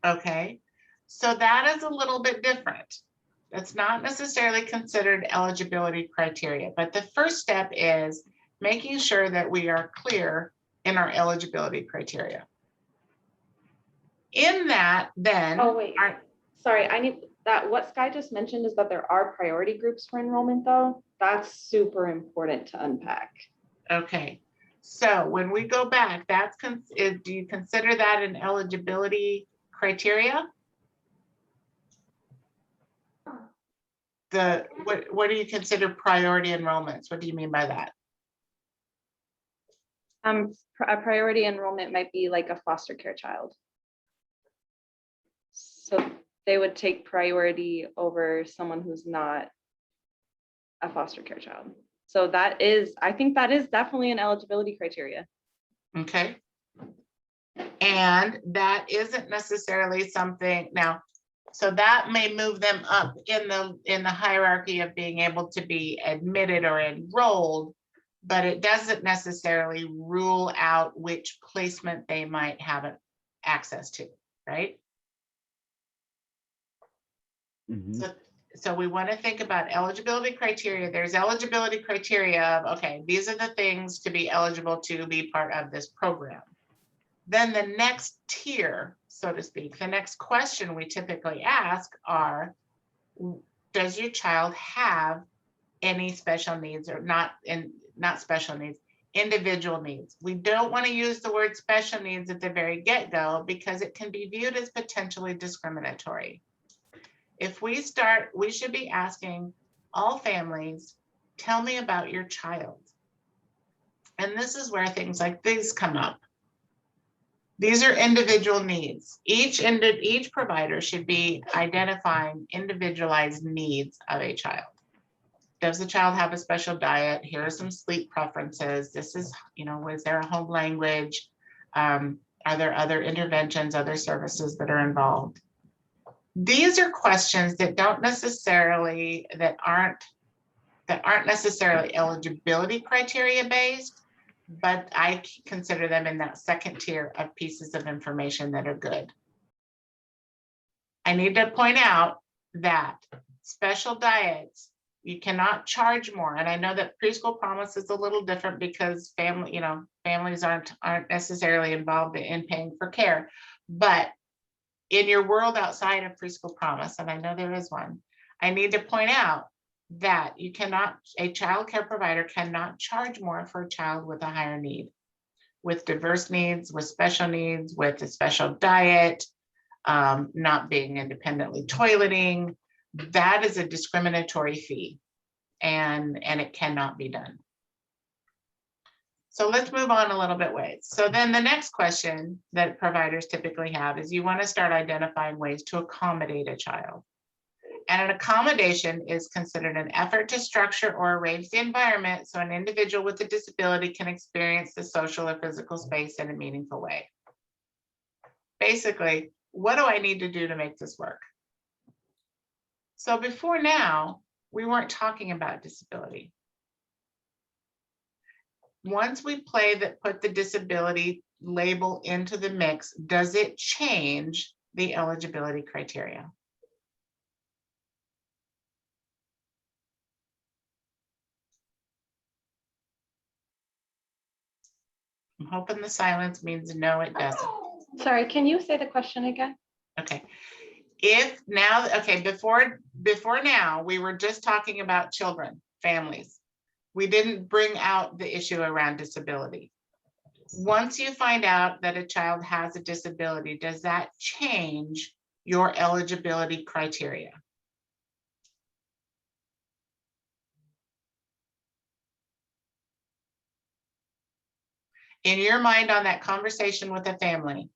[SPEAKER 1] Okay, so that is a little bit different. That's not necessarily considered eligibility criteria, but the first step is making sure that we are clear in our eligibility criteria. In that, then.
[SPEAKER 5] Oh, wait. Sorry, I need that. What Sky just mentioned is that there are priority groups for enrollment, though. That's super important to unpack.
[SPEAKER 1] Okay, so when we go back, do you consider that an eligibility criteria? What do you consider priority enrollments? What do you mean by that?
[SPEAKER 5] A priority enrollment might be like a foster care child. So they would take priority over someone who's not a foster care child. So I think that is definitely an eligibility criteria.
[SPEAKER 1] Okay. And that isn't necessarily something now, so that may move them up in the hierarchy of being able to be admitted or enrolled, but it doesn't necessarily rule out which placement they might have access to, right?
[SPEAKER 4] Mm-hmm.
[SPEAKER 1] so we want to think about eligibility criteria. There's eligibility criteria of, okay, these are the things to be eligible to be part of this program. Then the next tier, so to speak, the next question we typically ask are, does your child have any special needs or not special needs, individual needs? We don't want to use the word special needs at the very get-go because it can be viewed as potentially discriminatory. If we start, we should be asking all families, tell me about your child. And this is where things like these come up. These are individual needs. Each provider should be identifying individualized needs of a child. Does the child have a special diet? Here are some sleep preferences. This is, was there a home language? Are there other interventions, other services that are involved? These are questions that aren't necessarily eligibility criteria based, but I consider them in that second tier of pieces of information that are good. I need to point out that special diets, you cannot charge more. And I know that Preschool Promise is a little different because families aren't necessarily involved in paying for care. But in your world outside of Preschool Promise, and I know there is one, I need to point out that a child care provider cannot charge more for a child with a higher need, with diverse needs, with special needs, with a special diet, not being independently toileting. That is a discriminatory fee, and it cannot be done. So let's move on a little bit ways. So then the next question that providers typically have is you want to start identifying ways to accommodate a child. And an accommodation is considered an effort to structure or arrange the environment so an individual with a disability can experience the social or physical space in a meaningful way. Basically, what do I need to do to make this work? So before now, we weren't talking about disability. Once we put the disability label into the mix, does it change the eligibility criteria? I'm hoping the silence means no, it doesn't.
[SPEAKER 5] Sorry, can you say the question again?
[SPEAKER 1] Okay. Before now, we were just talking about children, families. We didn't bring out the issue around disability. Once you find out that a child has a disability, does that change your eligibility criteria? In your mind on that conversation with a family,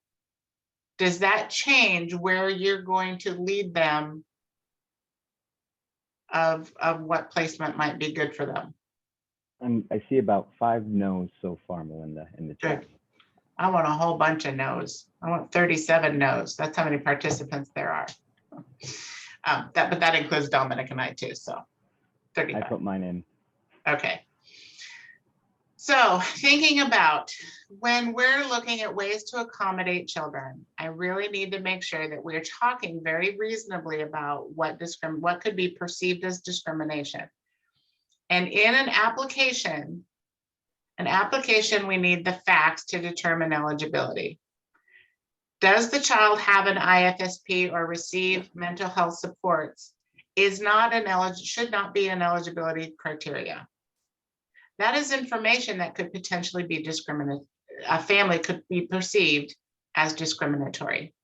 [SPEAKER 1] does that change where you're going to lead them of what placement might be good for them?
[SPEAKER 4] I see about 5 no's so far, Melinda, in the chat.
[SPEAKER 1] Good. I want a whole bunch of no's. I want 37 no's. That's how many participants there are. But that includes Dominic and I too, so 35.
[SPEAKER 4] I put mine in.
[SPEAKER 1] Okay. So thinking about when we're looking at ways to accommodate children, I really need to make sure that we're talking very reasonably about what could be perceived as discrimination. And in an application, we need the facts to determine eligibility. Does the child have an IFSP or receive mental health supports? Should not be an eligibility criteria. That is information that could potentially be discriminatory. A family could be perceived as discriminatory.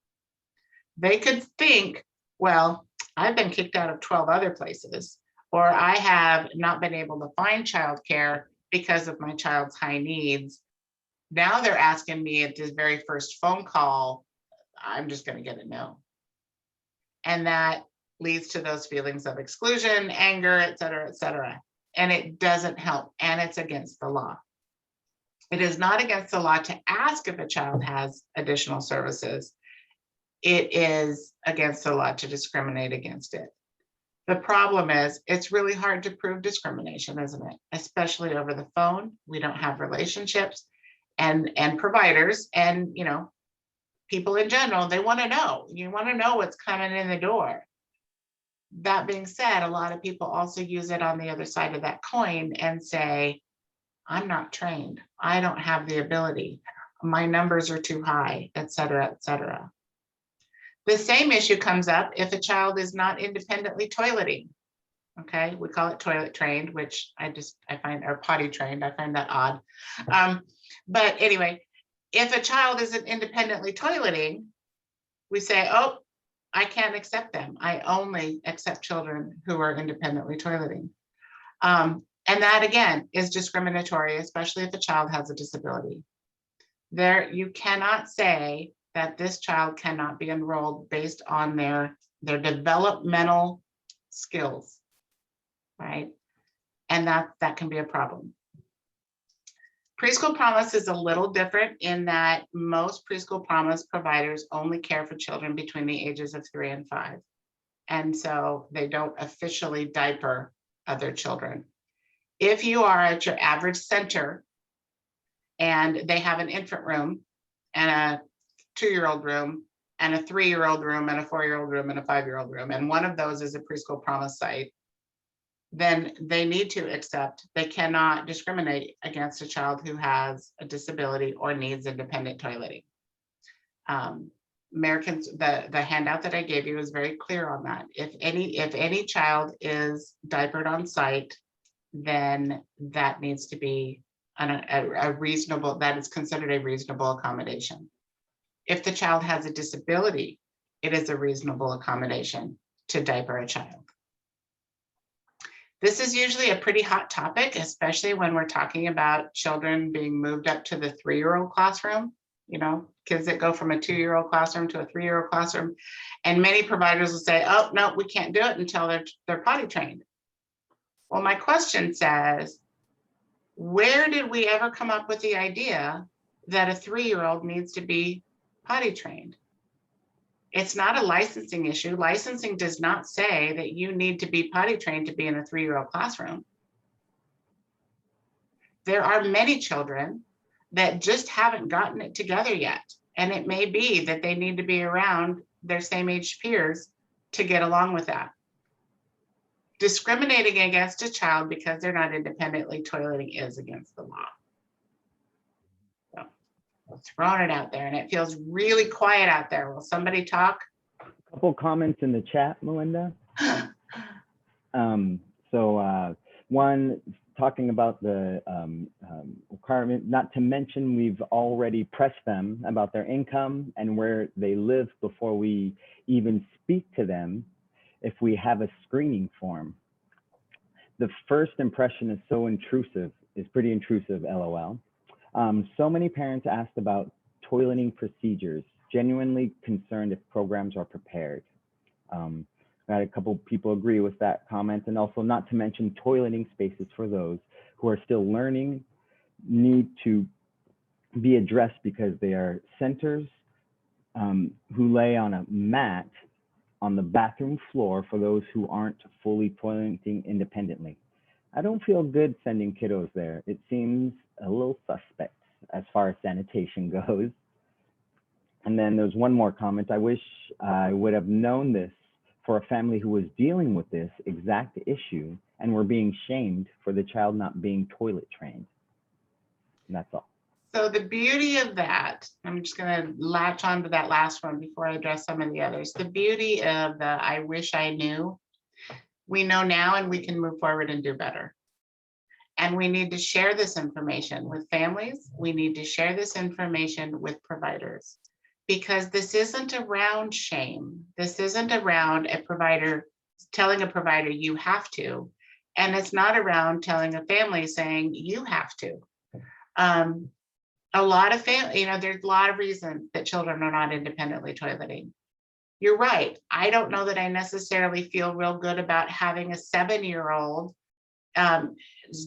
[SPEAKER 1] They could think, well, I've been kicked out of 12 other places, or I have not been able to find childcare because of my child's high needs. Now they're asking me at this very first phone call, I'm just going to get a no. And that leads to those feelings of exclusion, anger, et cetera, et cetera. And it doesn't help, and it's against the law. It is not against the law to ask if a child has additional services. It is against the law to discriminate against it. The problem is it's really hard to prove discrimination, isn't it? Especially over the phone. We don't have relationships, and providers and people in general, they want to know. You want to know what's coming in the door. That being said, a lot of people also use it on the other side of that coin and say, I'm not trained. I don't have the ability. My numbers are too high, et cetera, et cetera. The same issue comes up if a child is not independently toileting. Okay, we call it toilet trained, which I find, or potty trained, I find that odd. But anyway, if a child isn't independently toileting, we say, oh, I can't accept them. I only accept children who are independently toileting. And that again is discriminatory, especially if a child has a disability. You cannot say that this child cannot be enrolled based on their developmental skills, right? And that can be a problem. Preschool Promise is a little different in that most Preschool Promise providers only care for children between the ages of 3 and 5. And so they don't officially diaper other children. If you are at your average center and they have an infant room and a 2-year-old room and a 3-year-old room and a 4-year-old room and a 5-year-old room, and one of those is a Preschool Promise site, then they need to accept, they cannot discriminate against a child who has a disability or needs independent toileting. Americans, the handout that I gave you is very clear on that. If any child is diapered on site, then that needs to be a reasonable, that is considered a reasonable accommodation. If the child has a disability, it is a reasonable accommodation to diaper a child. This is usually a pretty hot topic, especially when we're talking about children being moved up to the 3-year-old classroom, you know, kids that go from a 2-year-old classroom to a 3-year-old classroom. And many providers will say, oh, no, we can't do it until they're potty trained. Well, my question says, where did we ever come up with the idea that a 3-year-old needs to be potty trained? It's not a licensing issue. Licensing does not say that you need to be potty trained to be in a 3-year-old classroom. There are many children that just haven't gotten it together yet. And it may be that they need to be around their same age peers to get along with that. Discriminating against a child because they're not independently toileting is against the law. So, throwing it out there, and it feels really quiet out there. Will somebody talk?
[SPEAKER 4] A couple comments in the chat, Melinda. One, talking about the requirement, not to mention we've already pressed them about their income and where they live before we even speak to them. If we have a screening form, the first impression is so intrusive, is pretty intrusive, LOL. So many parents asked about toileting procedures, genuinely concerned if programs are prepared. I had a couple people agree with that comment, and also not to mention toileting spaces for those who are still learning need to be addressed because they are centers who lay on a mat on the bathroom floor for those who aren't fully toileting independently. I don't feel good sending kiddos there. It seems a little suspect as far as sanitation goes. And then there's one more comment. I wish I would have known this for a family who was dealing with this exact issue and were being shamed for the child not being toilet trained. And that's all.
[SPEAKER 1] So the beauty of that, I'm just going to latch on to that last one before I address some of the others. The beauty of the I wish I knew, we know now and we can move forward and do better. And we need to share this information with families. We need to share this information with providers, because this isn't around shame. This isn't around a provider telling a provider you have to, and it's not around telling a family saying you have to. A lot of family, there's a lot of reasons that children are not independently toileting. You're right. I don't know that I necessarily feel real good about having a 7-year-old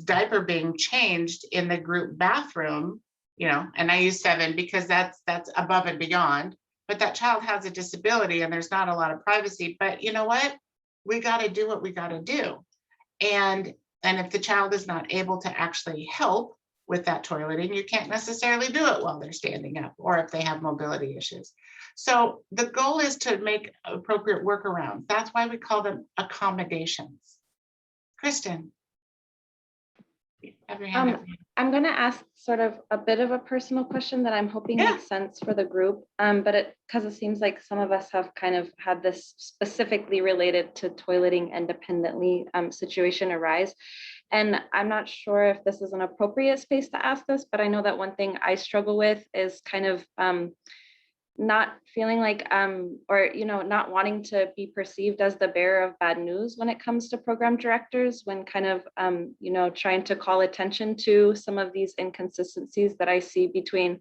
[SPEAKER 1] diaper being changed in the group bathroom, and I use 7 because that's above and beyond, but that child has a disability and there's not a lot of privacy. But you know what? We got to do what we got to do. And if the child is not able to actually help, with that toileting. You can't necessarily do it while they're standing up or if they have mobility issues. So the goal is to make appropriate workarounds. That's why we call them accommodations. Kristen. Have your hand up.
[SPEAKER 5] I'm going to ask sort of a bit of a personal question that I'm hoping
[SPEAKER 1] Yeah.
[SPEAKER 5] makes sense for the group. But because it seems like some of us have kind of had this specifically related to toileting independently situation arise. And I'm not sure if this is an appropriate space to ask this, but I know that one thing I struggle with is kind of not feeling like or not wanting to be perceived as the bearer of bad news when it comes to program directors, when kind of trying to call attention to some of these inconsistencies that I see between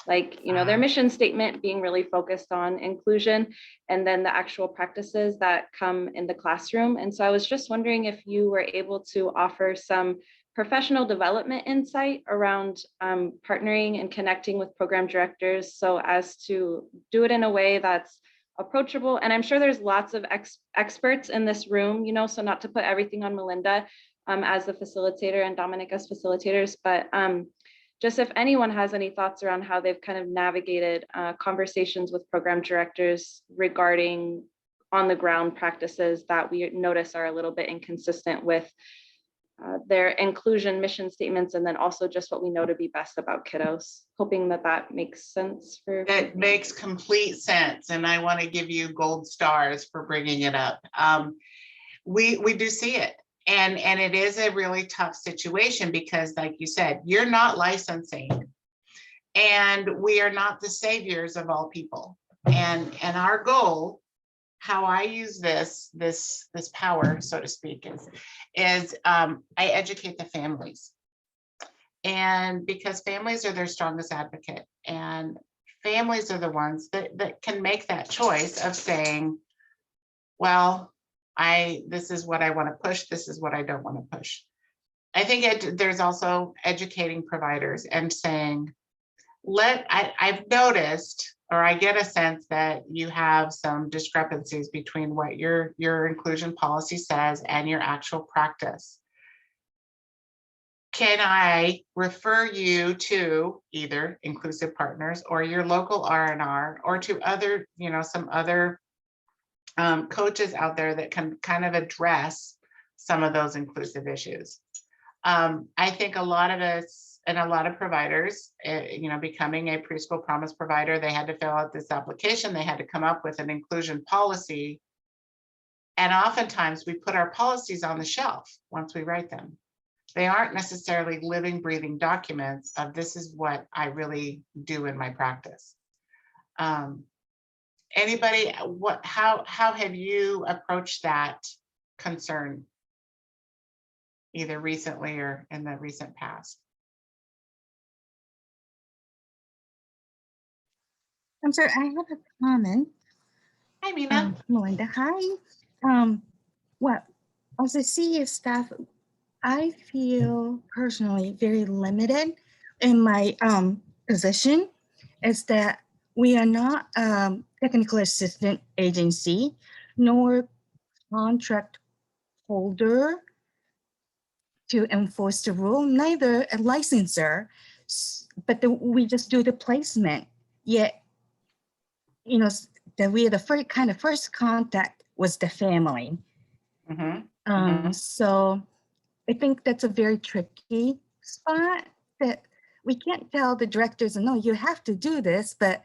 [SPEAKER 5] their mission statement being really focused on inclusion and then the actual practices that come in the classroom. And so I was just wondering if you were able to offer some professional development insight around partnering and connecting with program directors so as to do it in a way that's approachable. And I'm sure there's lots of experts in this room, so not to put everything on Melinda as the facilitator and Dominic as facilitators, but just if anyone has any thoughts around how they've kind of navigated conversations with program directors regarding on the ground practices that we notice are a little bit inconsistent with their inclusion mission statements, and then also just what we know to be best about kiddos. Hoping that makes sense for.
[SPEAKER 1] That makes complete sense, and I want to give you gold stars for bringing it up. We do see it, and it is a really tough situation because, like you said, you're not licensing, and we are not the saviors of all people. And our goal, how I use this power, so to speak, is I educate the families. And because families are their strongest advocate, and families are the ones that can make that choice of saying, well, this is what I want to push, this is what I don't want to push. I think there's also educating providers and saying, I've noticed, or I get a sense that you have some discrepancies between what your inclusion policy says and your actual practice. Can I refer you to either Inclusive Partners or your local R&R, or to other, some other coaches out there that can kind of address some of those inclusive issues? I think a lot of us, and a lot of providers, becoming a preschool promise provider, they had to fill out this application. They had to come up with an inclusion policy. And oftentimes we put our policies on the shelf once we write them. They aren't necessarily living, breathing documents of this is what I really do in my practice. Anybody, how have you approached that concern, either recently or in the recent past?
[SPEAKER 9] I'm sorry, I have a comment.
[SPEAKER 1] Hi, Mina.
[SPEAKER 9] Melinda, hi. Well, as a CES staff, I feel personally very limited in my position, is that we are not technical assistant agency, nor contract holder to enforce the rule, neither a licensor, but we just do the placement. Yet, that we are the first contact was the family. So I think that's a very tricky spot, that we can't tell the directors, no, you have to do this, but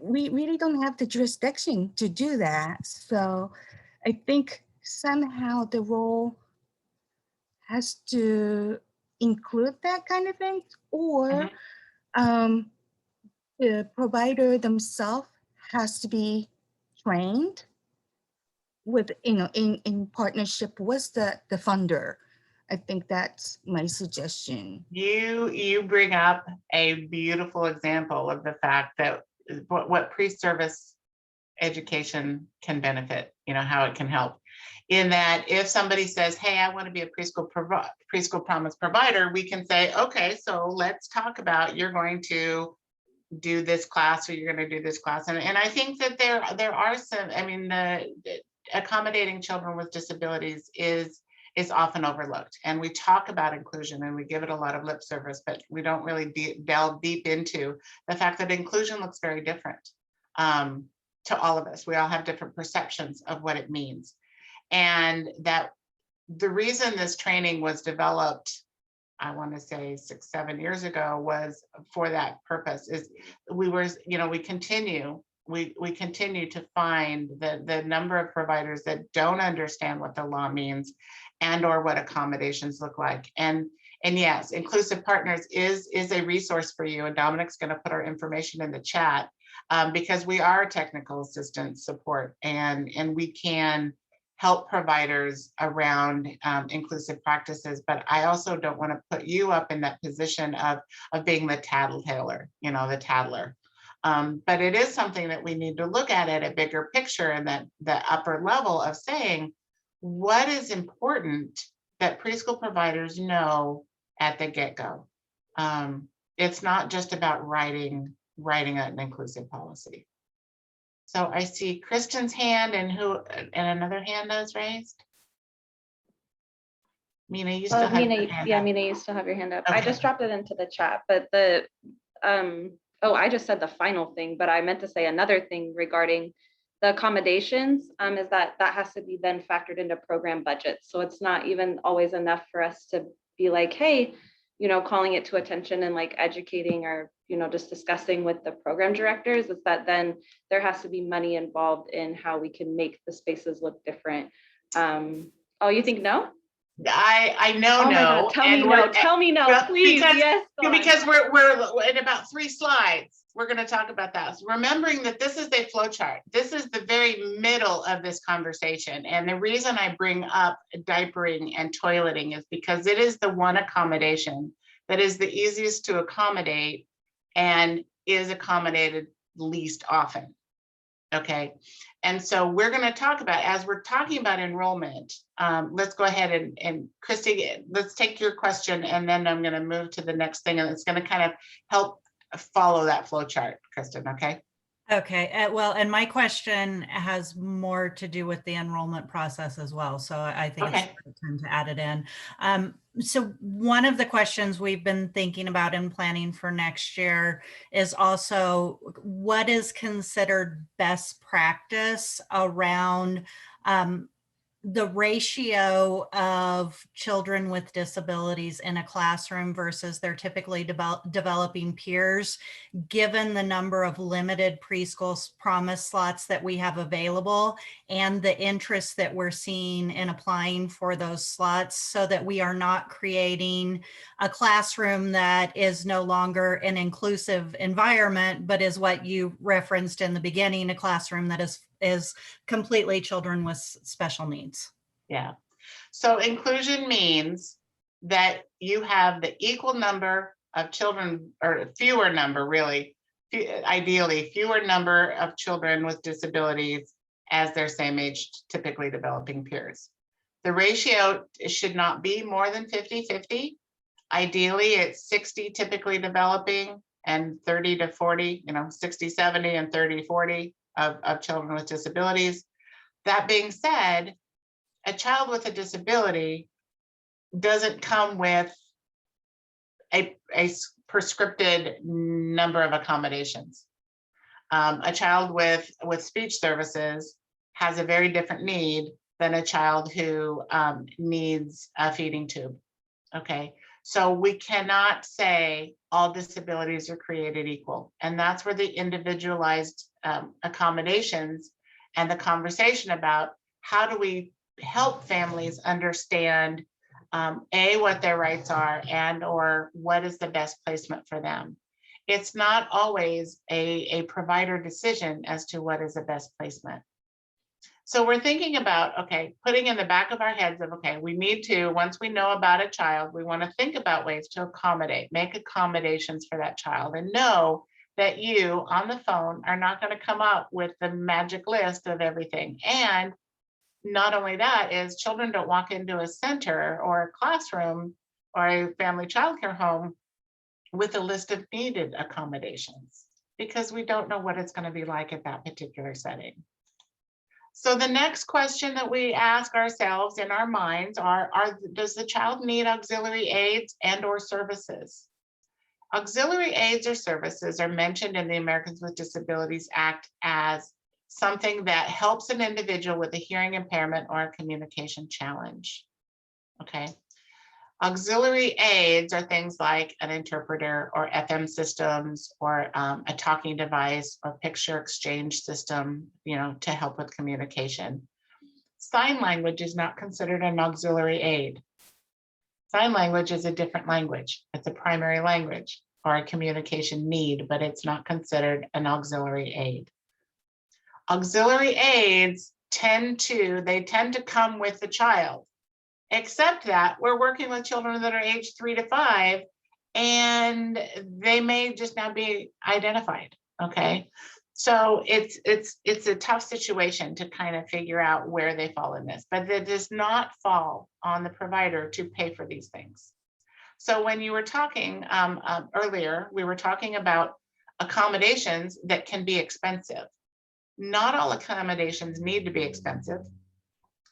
[SPEAKER 9] we really don't have the jurisdiction to do that. So I think somehow the role has to include that kind of thing, or the provider themselves has to be trained with, in partnership with the funder. I think that's my suggestion.
[SPEAKER 1] You bring up a beautiful example of the fact that what pre-service education can benefit, how it can help. In that, if somebody says, hey, I want to be a preschool promise provider, we can say, okay, so let's talk about, you're going to do this class, or you're going to do this class. And I think that there are some, the accommodating children with disabilities is is often overlooked. And we talk about inclusion and we give it a lot of lip service, but we don't really delve deep into the fact that inclusion looks very different to all of us. We all have different perceptions of what it means. And that the reason this training was developed, I want to say 6-7 years ago, was for that purpose. Is we were, we continue to find the number of providers that don't understand what the law means and or what accommodations look like. And yes, Inclusive Partners is a resource for you. And Dominic's going to put our information in the chat because we are technical assistance support, and we can help providers around inclusive practices. But I also don't want to put you up in that position of being the tattletailer, the tattler. But it is something that we need to look at a bigger picture, and that the upper level of saying what is important that preschool providers know at the get-go. It's not just about writing an inclusive policy. So I see Kristen's hand and another hand is raised. Mina, you still have your hand up.
[SPEAKER 5] Mina, you still have your hand up.
[SPEAKER 1] Okay.
[SPEAKER 5] I just dropped it into the chat, but I just said the final thing, but I meant to say another thing regarding the accommodations is that has to be then factored into program budgets. So it's not even always enough for us to be like, hey, calling it to attention and like educating or, just discussing with the program directors. Is that then there has to be money involved in how we can make the spaces look different. Oh, you think no?
[SPEAKER 1] I know,
[SPEAKER 5] oh
[SPEAKER 1] no.
[SPEAKER 5] God, tell me no, please.
[SPEAKER 1] Because we're in about 3 slides. We're going to talk about that. So remembering that this is a flow chart. This is the very middle of this conversation. And the reason I bring up diapering and toileting is because it is the one accommodation that is the easiest to accommodate and is accommodated least often. Okay. And so we're going to talk about, as we're talking about enrollment, let's go ahead and Christy, let's take your question, and then I'm going to move to the next thing, and it's going to kind of help follow that flow chart, Kristen. Okay.
[SPEAKER 10] Okay. Well, and my question has more to do with the enrollment process as well. So I think it's time to add it in. So one of the questions we've been thinking about and planning for next year is also what is considered best practice around the ratio of children with disabilities in a classroom versus their typically developing peers, given the number of limited preschool promise slots that we have available and the interest that we're seeing in applying for those slots, so that we are not creating a classroom that is no longer an inclusive environment, but is what you referenced in the beginning, a classroom that is completely children with special needs.
[SPEAKER 1] Yeah. So inclusion means that you have the equal number of children, or fewer number, really, ideally fewer number of children with disabilities as their same age, typically developing peers. The ratio should not be more than 50-50. Ideally, it's 60 typically developing and 30 to 40, 60-70 and 30-40 of children with disabilities. That being said, a child with a disability doesn't come with a prescripted number of accommodations. A child with speech services has a very different need than a child who needs a feeding tube. Okay, so we cannot say all disabilities are created equal, and that's where the individualized accommodations and the conversation about how do we help families understand what their rights are and or what is the best placement for them. It's not always a provider decision as to what is the best placement. So we're thinking about, okay, putting in the back of our heads of, okay, we need to, once we know about a child, we want to think about ways to accommodate, make accommodations for that child, and know that you on the phone are not going to come up with the magic list of everything. And not only that, is children don't walk into a center or a classroom or a family childcare home with a list of needed accommodations, because we don't know what it's going to be like at that particular setting. So the next question that we ask ourselves in our minds does the child need auxiliary aids and or services? Auxiliary aids or services are mentioned in the Americans with Disabilities Act as something that helps an individual with a hearing impairment or a communication challenge. Okay. Auxiliary aids are things like an interpreter or FM systems or a talking device or picture exchange system, to help with communication. Sign language is not considered an auxiliary aid. Sign language is a different language. It's a primary language or a communication need, but it's not considered an auxiliary aid. Auxiliary aids tend to come with the child. Except that we're working with children that are age 3 to 5, and they may just not be identified. Okay, so it's a tough situation to kind of figure out where they fall in this, but it does not fall on the provider to pay for these things. So when you were talking earlier, we were talking about accommodations that can be expensive. Not all accommodations need to be expensive.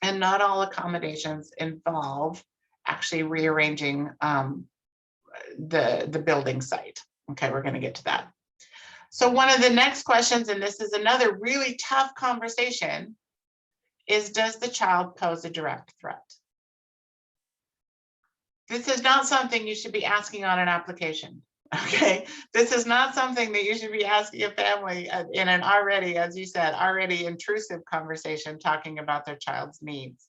[SPEAKER 1] And not all accommodations involve actually rearranging the building site. Okay, we're going to get to that. So one of the next questions, and this is another really tough conversation, is does the child pose a direct threat? This is not something you should be asking on an application. Okay, this is not something that you should be asking a family in an already, as you said, already intrusive conversation talking about their child's needs.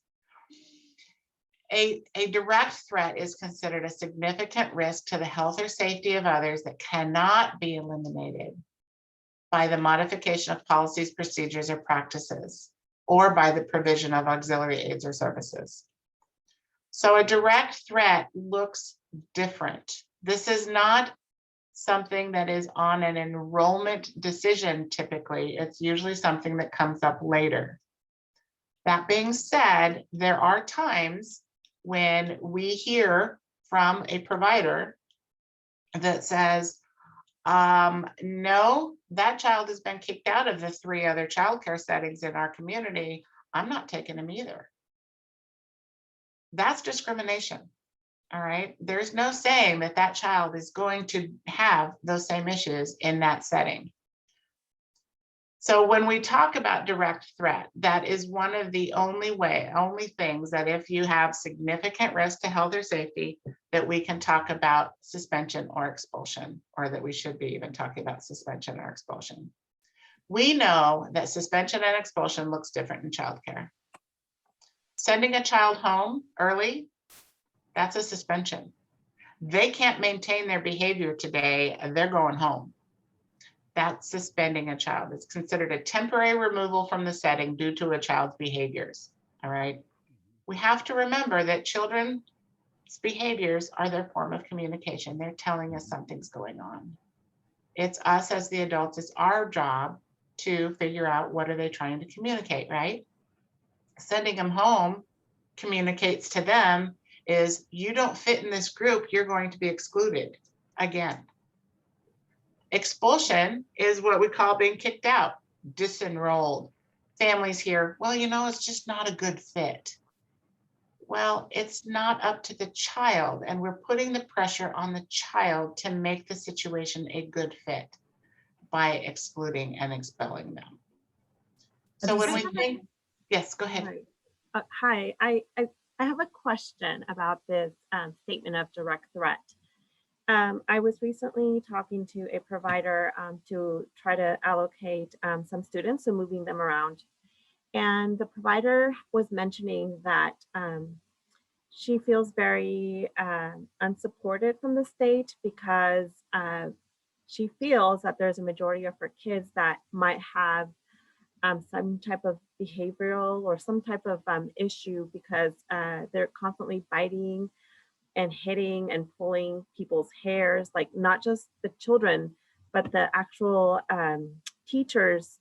[SPEAKER 1] A direct threat is considered a significant risk to the health or safety of others that cannot be eliminated by the modification of policies, procedures, or practices, or by the provision of auxiliary aids or services. So a direct threat looks different. This is not something that is on an enrollment decision. Typically, it's usually something that comes up later. That being said, there are times when we hear from a provider that says, no, that child has been kicked out of the 3 other childcare settings in our community. I'm not taking him either. That's discrimination. All right. There's no saying that that child is going to have those same issues in that setting. So when we talk about direct threat, that is one of the only things that if you have significant risk to health or safety, that we can talk about suspension or expulsion, or that we should be even talking about suspension or expulsion. We know that suspension and expulsion looks different in childcare. Sending a child home early, that's a suspension. They can't maintain their behavior today, and they're going home. That's suspending a child. It's considered a temporary removal from the setting due to a child's behaviors. All right. We have to remember that children's behaviors are their form of communication. They're telling us something's going on. It's us as the adults, it's our job to figure out what are they trying to communicate, right? Sending them home communicates to them is you don't fit in this group, you're going to be excluded again. Expulsion is what we call being kicked out, disenrolled. Families here, well, it's just not a good fit. Well, it's not up to the child, and we're putting the pressure on the child to make the situation a good fit by excluding and expelling them. So when we think, yes, go ahead.
[SPEAKER 11] Hi, I have a question about this statement of direct threat. I was recently talking to a provider to try to allocate some students, so moving them around. And the provider was mentioning that she feels very unsupported from the state because she feels that there's a majority of her kids that might have some type of behavioral or some type of issue because they're constantly biting and hitting and pulling people's hairs, like not just the children, but the actual teachers.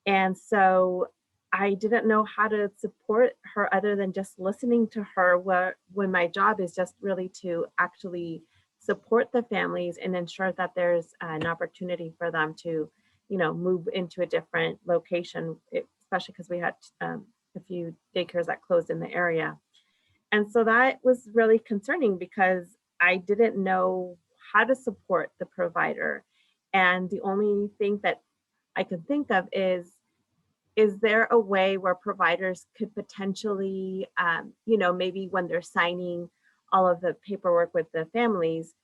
[SPEAKER 11] And so I didn't know how to support her other than just listening to her, when my job is just really to actually support the families and ensure that there's an opportunity for them to, move into a different location, especially because we had a few daycares that closed in the area. And so that was really concerning because I didn't know how to support the provider. And the only thing that I could think of is there a way where providers could potentially, maybe when they're signing all of the paperwork with the families,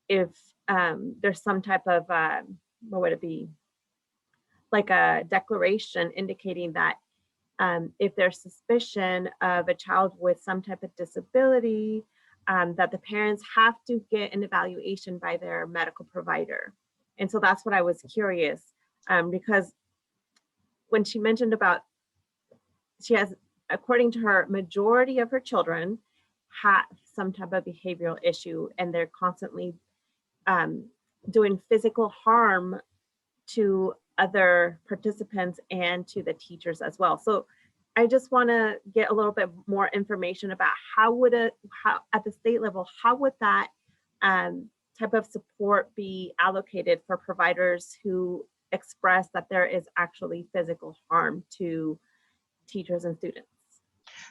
[SPEAKER 11] if there's some type of, what would it be? Like a declaration indicating that if there's suspicion of a child with some type of disability, that the parents have to get an evaluation by their medical provider. And so that's what I was curious, because when she mentioned about, she has, according to her, majority of her children have some type of behavioral issue, and they're constantly doing physical harm to other participants and to the teachers as well. So I just want to get a little bit more information about how at the state level, how would that type of support be allocated for providers who express that there is actually physical harm to teachers and students?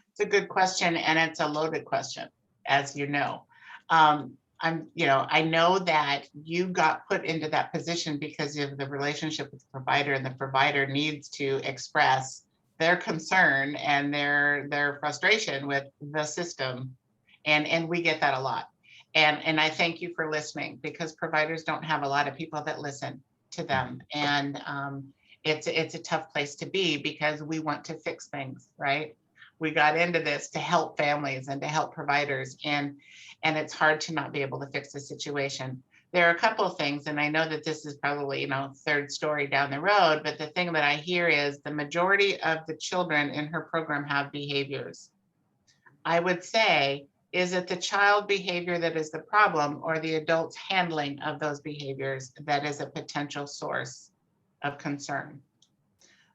[SPEAKER 1] It's a good question, and it's a loaded question, as you know. I know that you got put into that position because of the relationship with the provider, and the provider needs to express their concern and their frustration with the system. And we get that a lot. And I thank you for listening, because providers don't have a lot of people that listen to them. And it's a tough place to be, because we want to fix things, right? We got into this to help families and to help providers, and it's hard to not be able to fix the situation. There are a couple of things, and I know that this is probably, third story down the road, but the thing that I hear is the majority of the children in her program have behaviors. I would say, is it the child behavior that is the problem, or the adult's handling of those behaviors that is a potential source of concern?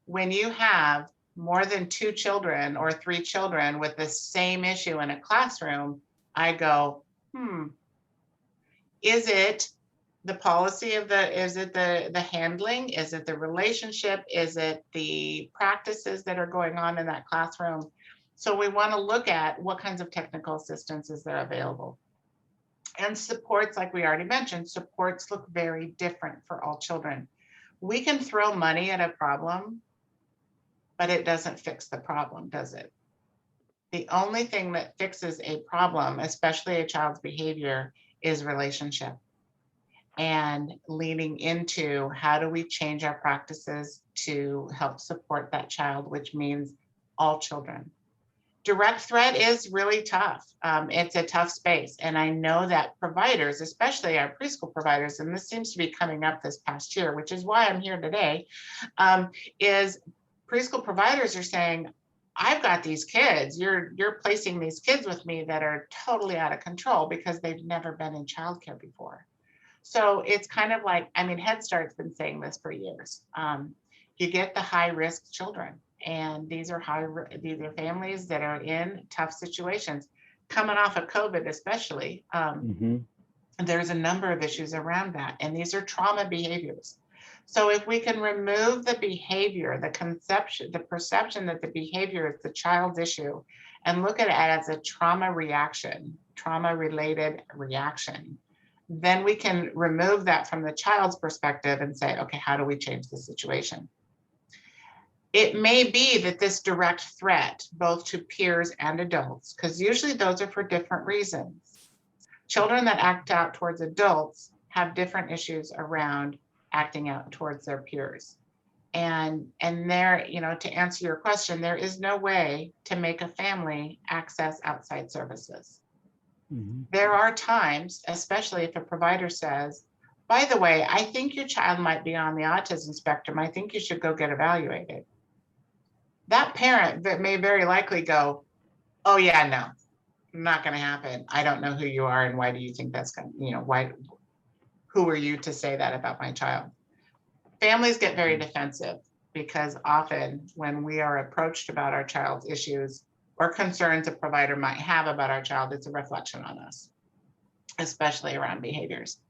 [SPEAKER 1] When you have more than 2 children or 3 children with the same issue in a classroom, I go, is it the policy of is it the handling? Is it the relationship? Is it the practices that are going on in that classroom? So we want to look at what kinds of technical assistance is there available. And supports, like we already mentioned, supports look very different for all children. We can throw money at a problem, but it doesn't fix the problem, does it? The only thing that fixes a problem, especially a child's behavior, is relationship. And leaning into how do we change our practices to help support that child, which means all children. Direct threat is really tough. It's a tough space. And I know that providers, especially our preschool providers, and this seems to be coming up this past year, which is why I'm here today, is preschool providers are saying, I've got these kids, you're placing these kids with me that are totally out of control because they've never been in childcare before. So it's kind of like, Head Start's been saying this for years. You get the high risk children, and these are families that are in tough situations, coming off of COVID especially. There's a number of issues around that, and these are trauma behaviors. So if we can remove the behavior, the conception, the perception that the behavior is the child's issue, and look at it as a trauma-related reaction, then we can remove that from the child's perspective and say, okay, how do we change the situation? It may be that this direct threat, both to peers and adults, because usually those are for different reasons. Children that act out towards adults have different issues around acting out towards their peers. And there, to answer your question, there is no way to make a family access outside services. There are times, especially if a provider says, by the way, I think your child might be on the autism spectrum. I think you should go get evaluated. That parent may very likely go, oh yeah, no, not going to happen. I don't know who you are, and why do you think that's going to, who are you to say that about my child? Families get very defensive, because often when we are approached about our child's issues or concerns a provider might have about our child, it's a reflection on us, especially around behaviors.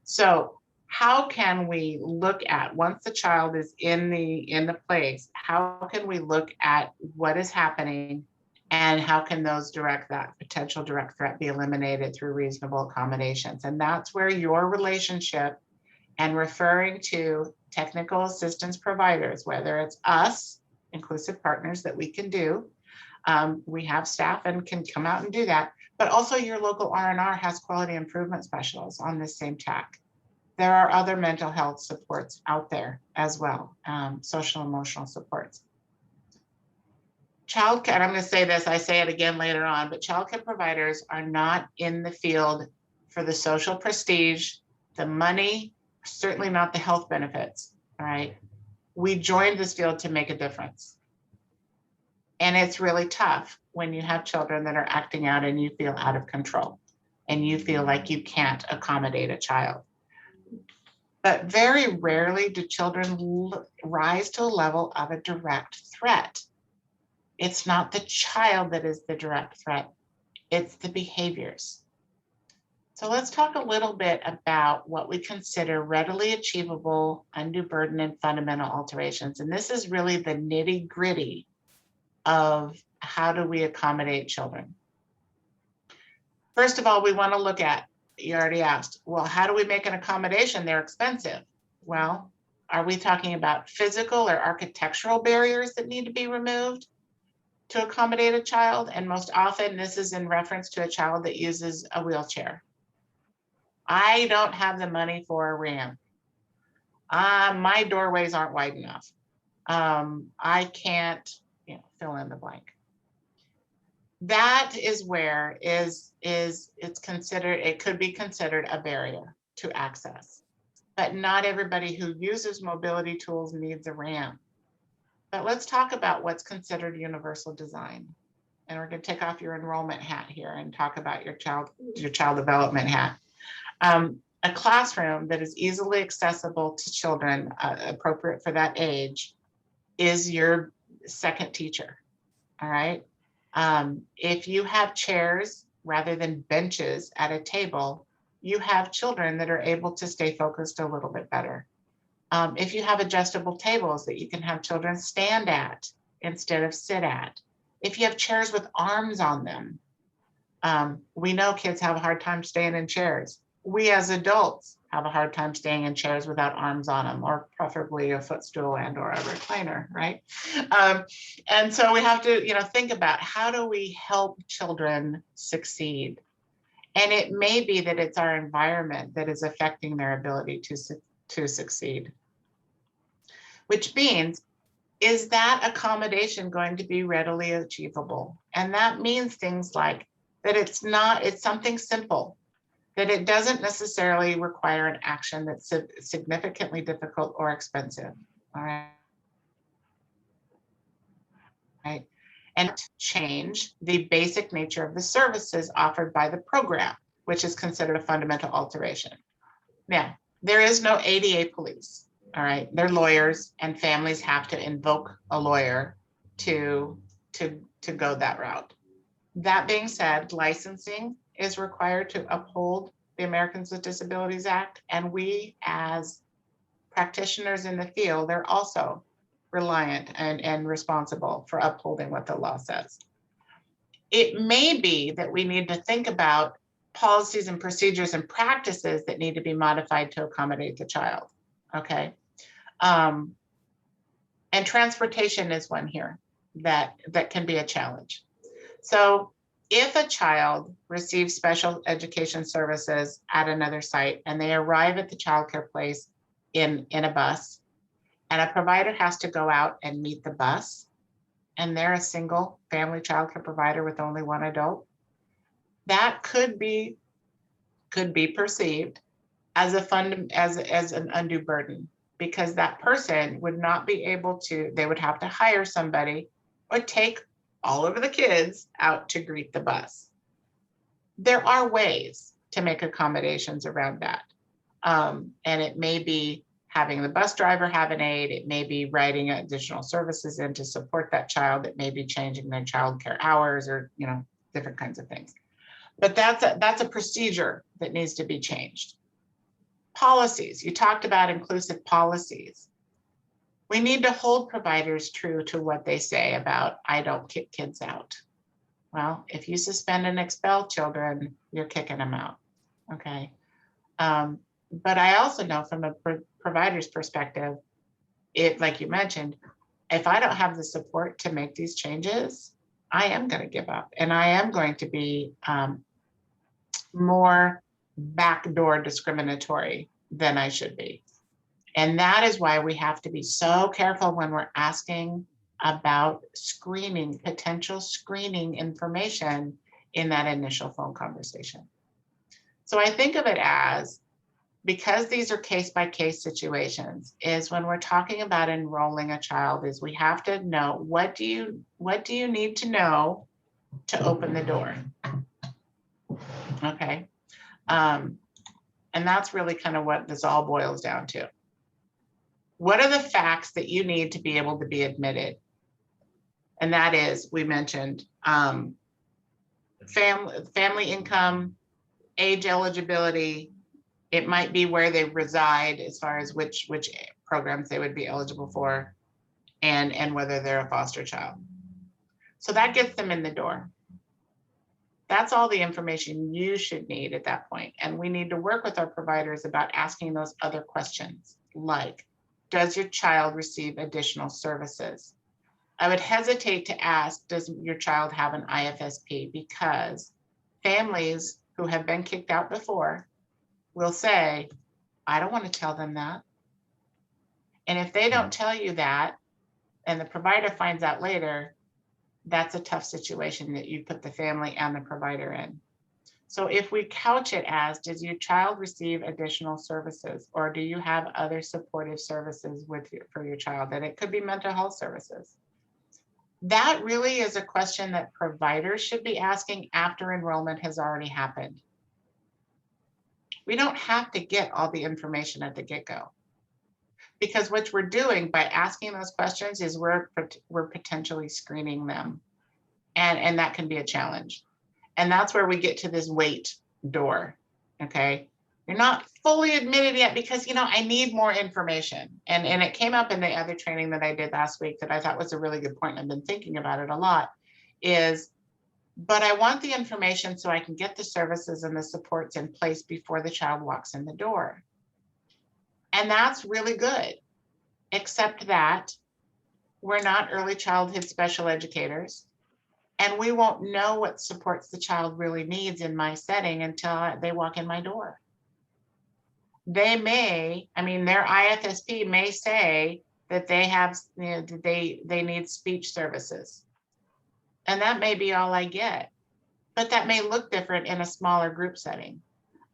[SPEAKER 1] So how can we look at, once the child is in the place, how can we look at what is happening and how can that potential direct threat be eliminated through reasonable accommodations? And that's where your relationship and referring to technical assistance providers, whether it's us, inclusive partners that we can do. We have staff and can come out and do that, but also your local R&R has quality improvement specialists on this same track. There are other mental health supports out there as well, social emotional supports. Childcare, and I'm going to say this, I say it again later on, but childcare providers are not in the field for the social prestige, the money, certainly not the health benefits, all right? We joined this field to make a difference. And it's really tough when you have children that are acting out and you feel out of control and you feel like you can't accommodate a child. But very rarely do children rise to a level of a direct threat. It's not the child that is the direct threat, it's the behaviors. So let's talk a little bit about what we consider readily achievable undue burden and fundamental alterations. And this is really the nitty-gritty of how do we accommodate children. First of all, we want to look at, you already asked, well, how do we make an accommodation? They're expensive. Well, are we talking about physical or architectural barriers that need to be removed to accommodate a child? And most often this is in reference to a child that uses a wheelchair. I don't have the money for a ramp. My doorways aren't wide enough. I can't, fill in the blank. That is where it's considered, it could be considered a barrier to access. But not everybody who uses mobility tools needs a ramp. But let's talk about what's considered universal design. And we're going to take off your enrollment hat here and talk about your child development hat. A classroom that is easily accessible to children appropriate for that age is your second teacher. All right. If you have chairs rather than benches at a table, you have children that are able to stay focused a little bit better. If you have adjustable tables that you can have children stand at instead of sit at. If you have chairs with arms on them, we know kids have a hard time staying in chairs. We as adults have a hard time staying in chairs without arms on them, or preferably a footstool and or a recliner, right? And so we have to, think about how do we help children succeed? And it may be that it's our environment that is affecting their ability to succeed. Which means, is that accommodation going to be readily achievable? And that means things like that it's something simple, that it doesn't necessarily require an action that's significantly difficult or expensive, all right? Right. And change the basic nature of the services offered by the program, which is considered a fundamental alteration. Now, there is no ADA police, all right? They're lawyers and families have to invoke a lawyer to go that route. That being said, licensing is required to uphold the Americans with Disabilities Act, and we as practitioners in the field are also reliant and responsible for upholding what the law says. It may be that we need to think about policies and procedures and practices that need to be modified to accommodate the child, okay? And transportation is one here that can be a challenge. So if a child receives special education services at another site and they arrive at the childcare place in a bus, and a provider has to go out and meet the bus, and they're a single family childcare provider with only one adult, that could be perceived as an undue burden, because that person would not be able to, they would have to hire somebody or take all of the kids out to greet the bus. There are ways to make accommodations around that. And it may be having the bus driver have an aide, it may be writing additional services in to support that child, it may be changing their childcare hours or, different kinds of things. But that's a procedure that needs to be changed. Policies, you talked about inclusive policies. We need to hold providers true to what they say about, I don't kick kids out. Well, if you suspend and expel children, you're kicking them out, okay? But I also know from a provider's perspective, like you mentioned, if I don't have the support to make these changes, I am going to give up, and I am going to be more backdoor discriminatory than I should be. And that is why we have to be so careful when we're asking about screening, potential screening information in that initial phone conversation. So I think of it as, because these are case-by-case situations, is when we're talking about enrolling a child, is we have to know, what do you need to know to open the door? Okay. And that's really kind of what this all boils down to. What are the facts that you need to be able to be admitted? And that is, we mentioned family income, age eligibility. It might be where they reside as far as which programs they would be eligible for, and whether they're a foster child. So that gets them in the door. That's all the information you should need at that point. And we need to work with our providers about asking those other questions, like, does your child receive additional services? I would hesitate to ask, does your child have an IFSP? Because families who have been kicked out before will say, I don't want to tell them that. And if they don't tell you that, and the provider finds out later, that's a tough situation that you put the family and the provider in. So if we couch it as, does your child receive additional services, or do you have other supportive services for your child? And it could be mental health services. That really is a question that providers should be asking after enrollment has already happened. We don't have to get all the information at the get-go, because what we're doing by asking those questions is we're potentially screening them, and that can be a challenge. And that's where we get to this wait door. Okay, you're not fully admitted yet because, you know, I need more information. And it came up in the other training that I did last week that I thought was a really good point. I've been thinking about it a lot, is, but I want the information so I can get the services and the supports in place before the child walks in the door. And that's really good, except that we're not early childhood special educators, and we won't know what supports the child really needs in my setting until they walk in my door. They may, I mean, their IFSP may say that they have, you know, they need speech services. And that may be all I get, but that may look different in a smaller group setting.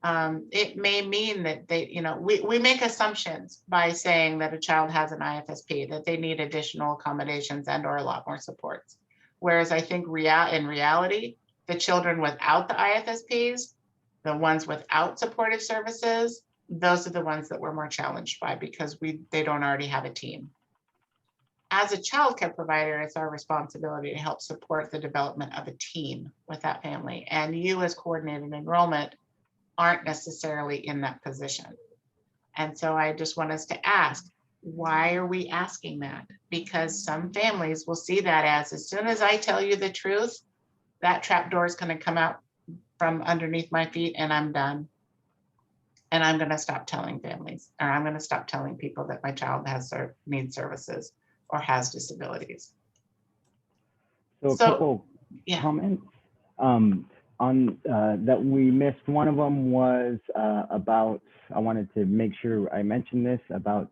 [SPEAKER 1] It may mean that they, you know, we make assumptions by saying that a child has an IFSP, that they need additional accommodations and or a lot more supports. Whereas I think in reality, the children without the IFSPs, the ones without supportive services, those are the ones that we're more challenged by, because they don't already have a team. As a childcare provider, it's our responsibility to help support the development of a team with that family. And you as coordinated enrollment aren't necessarily in that position. And so I just want us to ask, why are we asking that? Because some families will see that as soon as I tell you the truth, that trap door is going to come out from underneath my feet and I'm done. And I'm going to stop telling families, or I'm going to stop telling people that my child needs services or has disabilities.
[SPEAKER 4] So a couple comments on that we missed. One of them was about, I wanted to make sure I mentioned this, about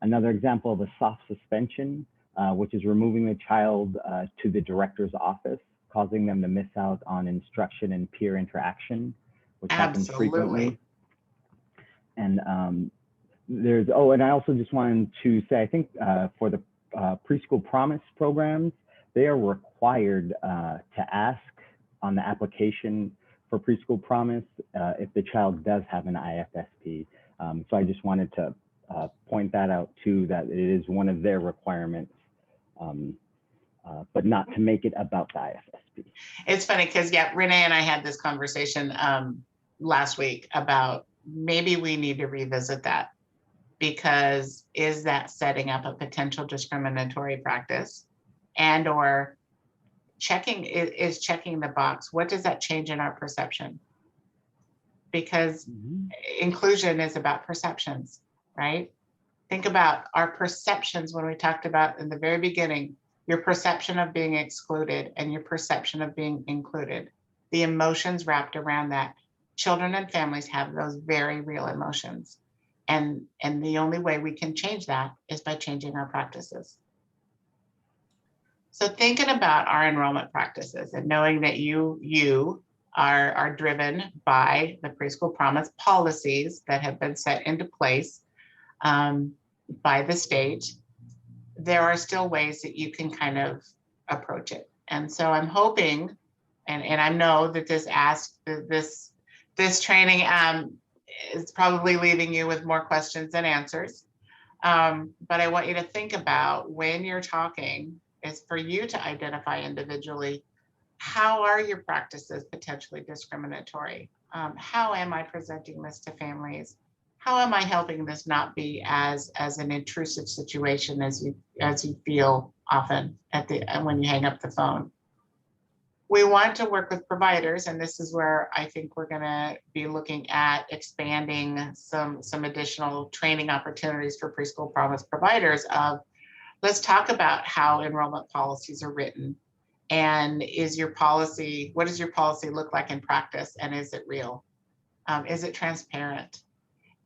[SPEAKER 4] another example of a soft suspension, which is removing the child to the director's office, causing them to miss out on instruction and peer interaction, which happens frequently. And and I also just wanted to say, I think for the preschool promise programs, they are required to ask on the application for preschool promise if the child does have an IFSP. So I just wanted to point that out too, that it is one of their requirements, but not to make it about the IFSP.
[SPEAKER 1] It's funny because, yeah, Renee and I had this conversation last week about maybe we need to revisit that, because is that setting up a potential discriminatory practice? And or is checking the box, what does that change in our perception? Because inclusion is about perceptions, right? Think about our perceptions when we talked about in the very beginning, your perception of being excluded and your perception of being included, the emotions wrapped around that. Children and families have those very real emotions. And the only way we can change that is by changing our practices. So thinking about our enrollment practices and knowing that you are driven by the Preschool Promise policies that have been set into place by the state, there are still ways that you can kind of approach it. And so I'm hoping, and I know that this training is probably leaving you with more questions than answers. But I want you to think about, when you're talking, is for you to identify individually, how are your practices potentially discriminatory? How am I presenting this to families? How am I helping this not be as an intrusive situation as you feel often when you hang up the phone? We want to work with providers, and this is where I think we're going to be looking at expanding some additional training opportunities for Preschool Promise providers of, let's talk about how enrollment policies are written. And what does your policy look like in practice? And is it real? Is it transparent?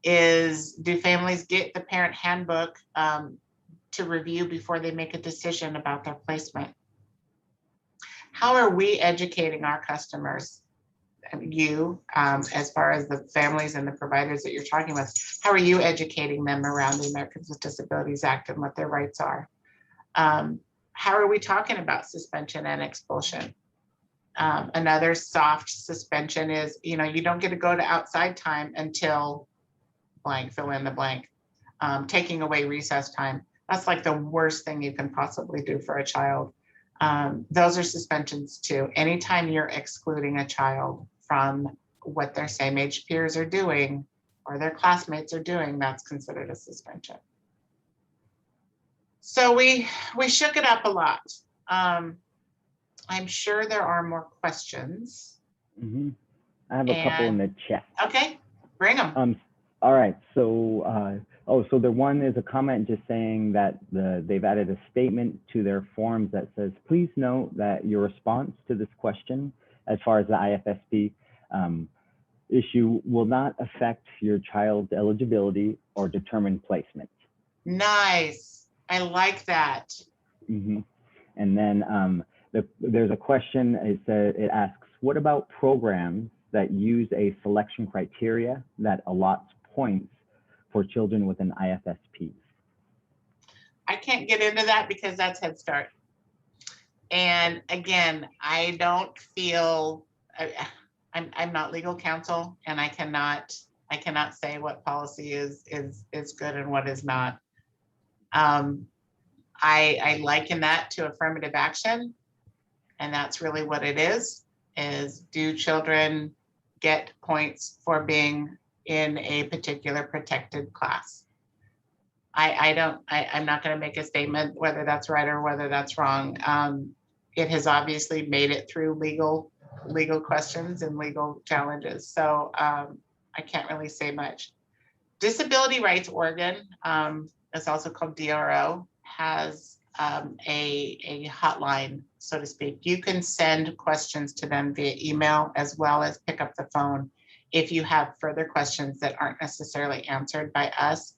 [SPEAKER 1] Do families get the parent handbook to review before they make a decision about their placement? How are we educating our customers, as far as the families and the providers that you're talking with? How are you educating them around the Americans with Disabilities Act and what their rights are? How are we talking about suspension and expulsion? Another soft suspension is, you don't get to go to outside time until blank, fill in the blank. Taking away recess time. That's like the worst thing you can possibly do for a child. Those are suspensions too. Anytime you're excluding a child from what their same age peers are doing or their classmates are doing, that's considered a suspension. So we shook it up a lot. I'm sure there are more questions.
[SPEAKER 4] I have a couple in the chat.
[SPEAKER 1] Okay, bring them.
[SPEAKER 4] All right, so so the one is a comment just saying that they've added a statement to their forms that says, please note that your response to this question, as far as the IFSP issue, will not affect your child's eligibility or determine placement.
[SPEAKER 1] Nice, I like that.
[SPEAKER 4] And then there's a question, it asks, what about programs that use a selection criteria that allots points for children with an IFSP?
[SPEAKER 1] I can't get into that because that's Head Start. And again, I don't feel, I'm not legal counsel, and I cannot say what policy is good and what is not. I liken that to affirmative action, and that's really what it is do children get points for being in a particular protected class? I'm not going to make a statement whether that's right or whether that's wrong. It has obviously made it through legal questions and legal challenges. So I can't really say much. Disability Rights Oregon, it's also called DRO, has a hotline, so to speak. You can send questions to them via email as well as pick up the phone if you have further questions that aren't necessarily answered by us.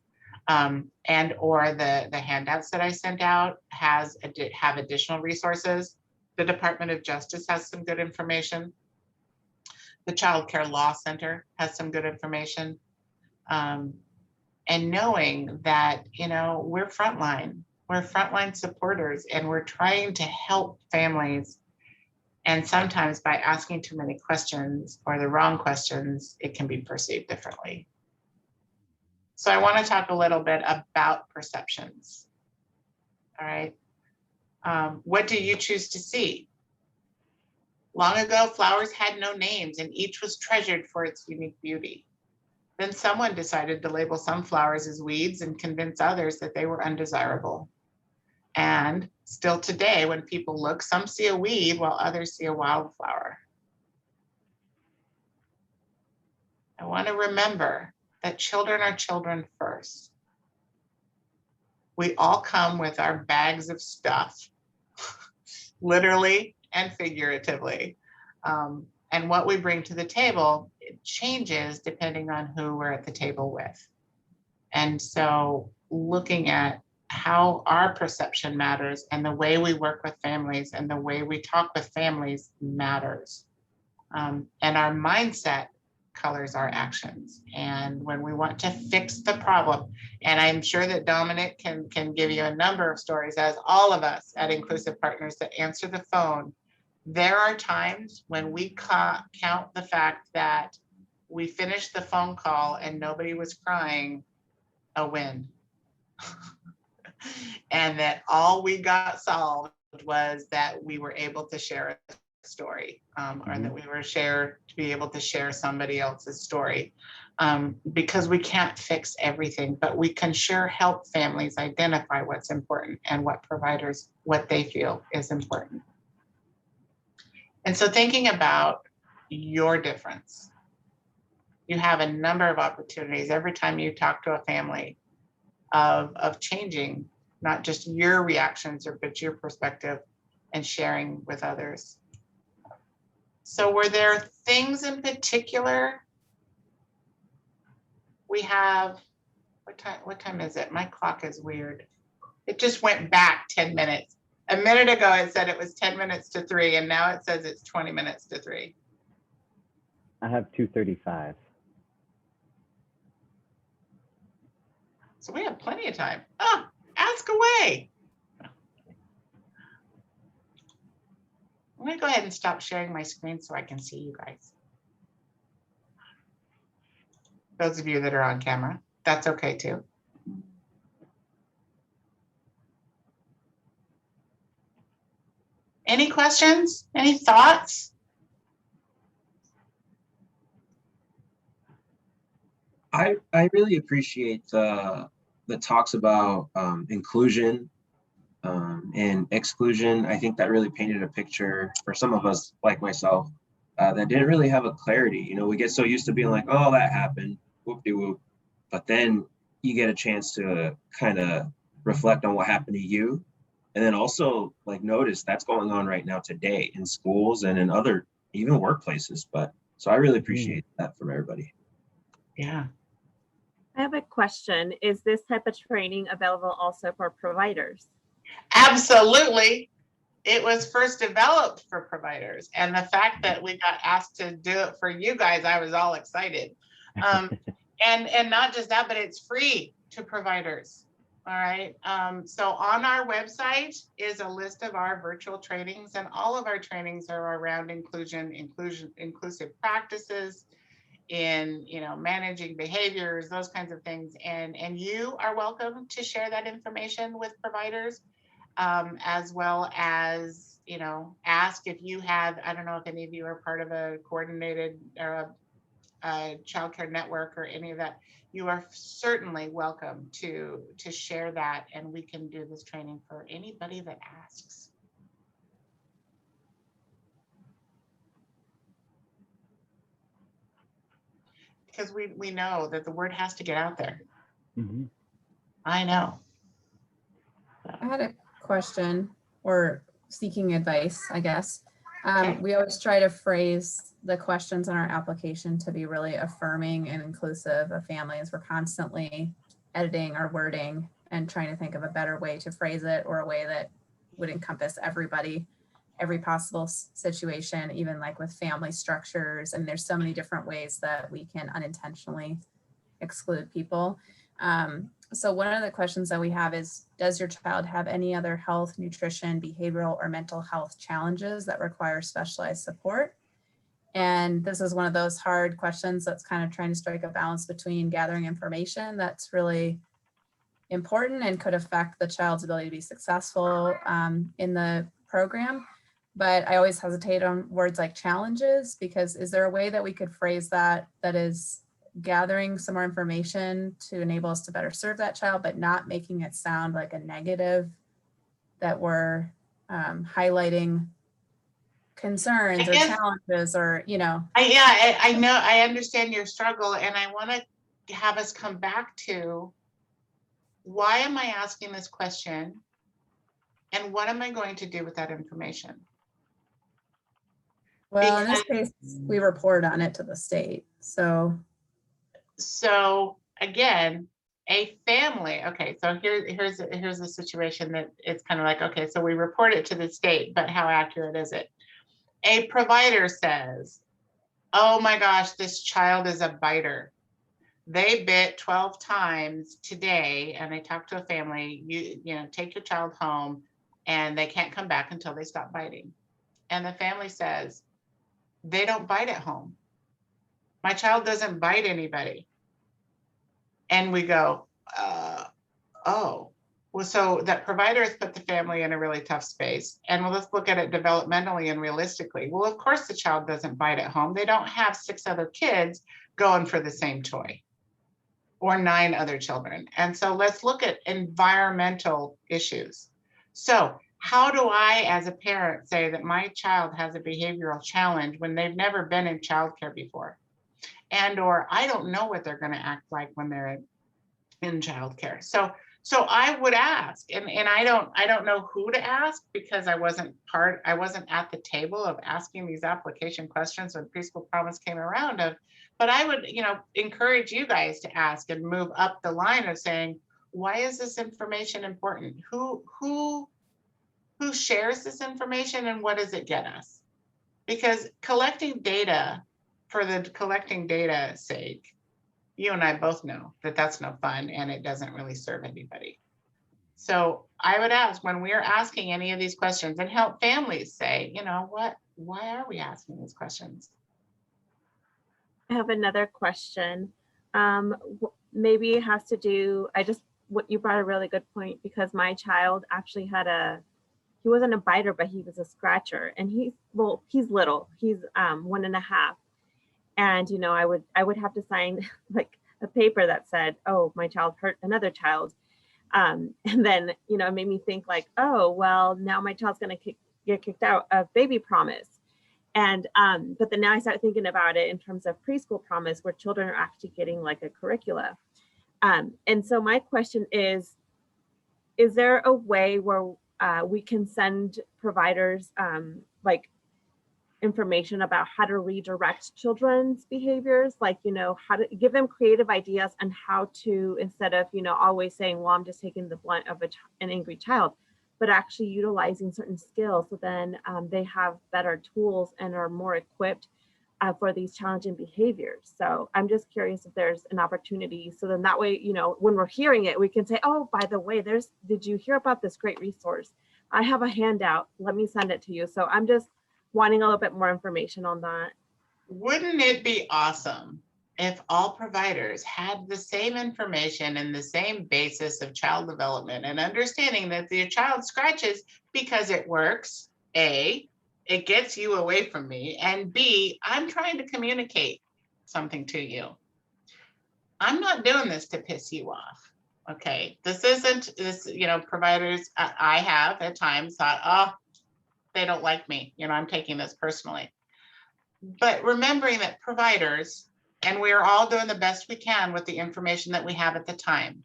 [SPEAKER 1] And or the handouts that I sent out have additional resources. The Department of Justice has some good information. The Child Care Law Center has some good information. And knowing that, we're frontline supporters, and we're trying to help families. And sometimes by asking too many questions or the wrong questions, it can be perceived differently. So I want to talk a little bit about perceptions. All right. What do you choose to see? Long ago, flowers had no names, and each was treasured for its unique beauty. Then someone decided to label some flowers as weeds and convince others that they were undesirable. And still today, when people look, some see a weed while others see a wildflower. I want to remember that children are children first. We all come with our bags of stuff, literally and figuratively. And what we bring to the table, it changes depending on who we're at the table with. And so looking at how our perception matters and the way we work with families and the way we talk with families matters. And our mindset colors our actions. And when we want to fix the problem, and I'm sure that Dominic can give you a number of stories, as all of us at Inclusive Partners that answer the phone, there are times when we count the fact that we finished the phone call and nobody was crying a win. And that all we got solved was that we were able to share a story, or that we were to be able to share somebody else's story, because we can't fix everything, but we can sure help families identify what's important and what providers, what they feel is important. And so thinking about your difference, you have a number of opportunities every time you talk to a family of changing not just your reactions but your perspective and sharing with others. So were there things in particular? We have, what time is it? My clock is weird. It just went back 10 minutes. A minute ago, it said it was 10 minutes to 3, and now it says it's 20 minutes to 3.
[SPEAKER 4] I have 2:35.
[SPEAKER 1] So we have plenty of time. Oh, ask away. I'm gonna go ahead and stop sharing my screen so I can see you guys. Those of you that are on camera, that's okay too. Any questions? Any thoughts?
[SPEAKER 2] I really appreciate the talks about inclusion and exclusion. I think that really painted a picture for some of us, like myself, that didn't really have a clarity. You know, we get so used to being like, oh, that happened, whoop-de-whoop. But then you get a chance to kind of reflect on what happened to you. And then also like notice that's going on right now today in schools and in other, even workplaces. But so I really appreciate that from everybody.
[SPEAKER 1] Yeah.
[SPEAKER 11] I have a question. Is this type of training available also for providers?
[SPEAKER 1] Absolutely. It was first developed for providers. And the fact that we got asked to do it for you guys, I was all excited. And not just that, but it's free to providers. All right. So on our website is a list of our virtual trainings, and all of our trainings are around inclusive practices, in managing behaviors, those kinds of things. And you are welcome to share that information with providers, as well as ask if you have, I don't know if any of you are part of a coordinated or a childcare network or any of that. You are certainly welcome to share that, and we can do this training for anybody that asks. Because we know that the word has to get out there.
[SPEAKER 4] Mm-hmm.
[SPEAKER 1] I know.
[SPEAKER 6] I had a question, or seeking advice, I guess.
[SPEAKER 1] Okay.
[SPEAKER 6] We always try to phrase the questions in our application to be really affirming and inclusive of families. We're constantly editing our wording and trying to think of a better way to phrase it, or a way that would encompass everybody, every possible situation, even like with family structures. And there's so many different ways that we can unintentionally exclude people. So one of the questions that we have is, does your child have any other health, nutrition, behavioral, or mental health challenges that require specialized support? And this is one of those hard questions that's kind of trying to strike a balance between gathering information that's really important and could affect the child's ability to be successful in the program. But I always hesitate on words like challenges, because is there a way that we could phrase that is gathering some more information to enable us to better serve that child, but not making it sound like a negative, that we're highlighting concerns or challenges or, you know.
[SPEAKER 1] I know, I understand your struggle, and I want to have us come back to, why am I asking this question? And what am I going to do with that information?
[SPEAKER 6] Well, in this case, we report on it to the state. So
[SPEAKER 1] again, a family, okay, so here's the situation that it's kind of like, okay, so we report it to the state, but how accurate is it? A provider says, oh my gosh, this child is a biter. They bit 12 times today, and they talk to a family, you know, take your child home, and they can't come back until they stop biting. And the family says, they don't bite at home. My child doesn't bite anybody. And we go, oh, well, so that provider has put the family in a really tough space. And well, let's look at it developmentally and realistically. Well, of course the child doesn't bite at home. They don't have 6 other kids going for the same toy, or 9 other children. And so let's look at environmental issues. So how do I, as a parent, say that my child has a behavioral challenge when they've never been in childcare before? And, or I don't know what they're going to act like when they're in childcare. So I would ask, and I don't know who to ask, because I wasn't at the table of asking these application questions when Preschool Promise came around, but I would, you know, encourage you guys to ask and move up the line of saying, why is this information important? Who shares this information, and what does it get us? Because collecting data for the collecting data sake, you and I both know that that's no fun, and it doesn't really serve anybody. So I would ask, when we're asking any of these questions, and help families say, you know what, why are we asking these questions?
[SPEAKER 11] I have another question. Maybe it has to do, what you brought a really good point, because my child actually had he wasn't a biter, but he was a scratcher, and he's little, he's 1.5. And, you know, I would have to sign like a paper that said, oh, my child hurt another child. And then, you know, it made me think like, oh, well, now my child's going to get kicked out of Baby Promise. And, but then now I start thinking about it in terms of Preschool Promise, where children are actually getting like a curricula. And so my question is there a way where we can send providers like information about how to redirect children's behaviors, like, you know, how to give them creative ideas on how to, instead of, you know, always saying, well, I'm just taking the blunt of an angry child, but actually utilizing certain skills, so then they have better tools and are more equipped for these challenging behaviors. So I'm just curious if there's an opportunity, so then that way, you know, when we're hearing it, we can say, oh, by the way, did you hear about this great resource? I have a handout, let me send it to you. So I'm just wanting a little bit more information on that.
[SPEAKER 1] Wouldn't it be awesome if all providers had the same information and the same basis of child development, and understanding that your child scratches because it works, A, it gets you away from me, and B, I'm trying to communicate something to you. I'm not doing this to piss you off. Okay, this, you know, providers, I have at times thought, oh, they don't like me, you know, I'm taking this personally. But remembering that providers, and we are all doing the best we can with the information that we have at the time,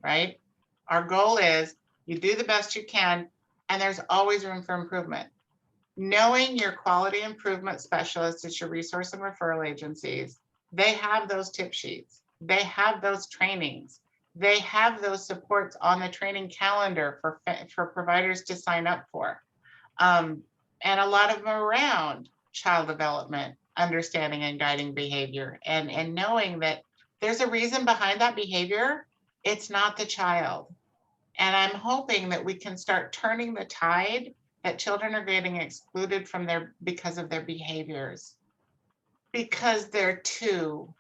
[SPEAKER 1] right? Our goal is you do the best you can, and there's always room for improvement. Knowing your quality improvement specialists at your resource and referral agencies, they have those tip sheets, they have those trainings, they have those supports on the training calendar for providers to sign up for. And a lot of them around child development, understanding and guiding behavior, and knowing that there's a reason behind that behavior. It's not the child. And I'm hoping that we can start turning the tide, that children are getting excluded from because of their behaviors, because they're 2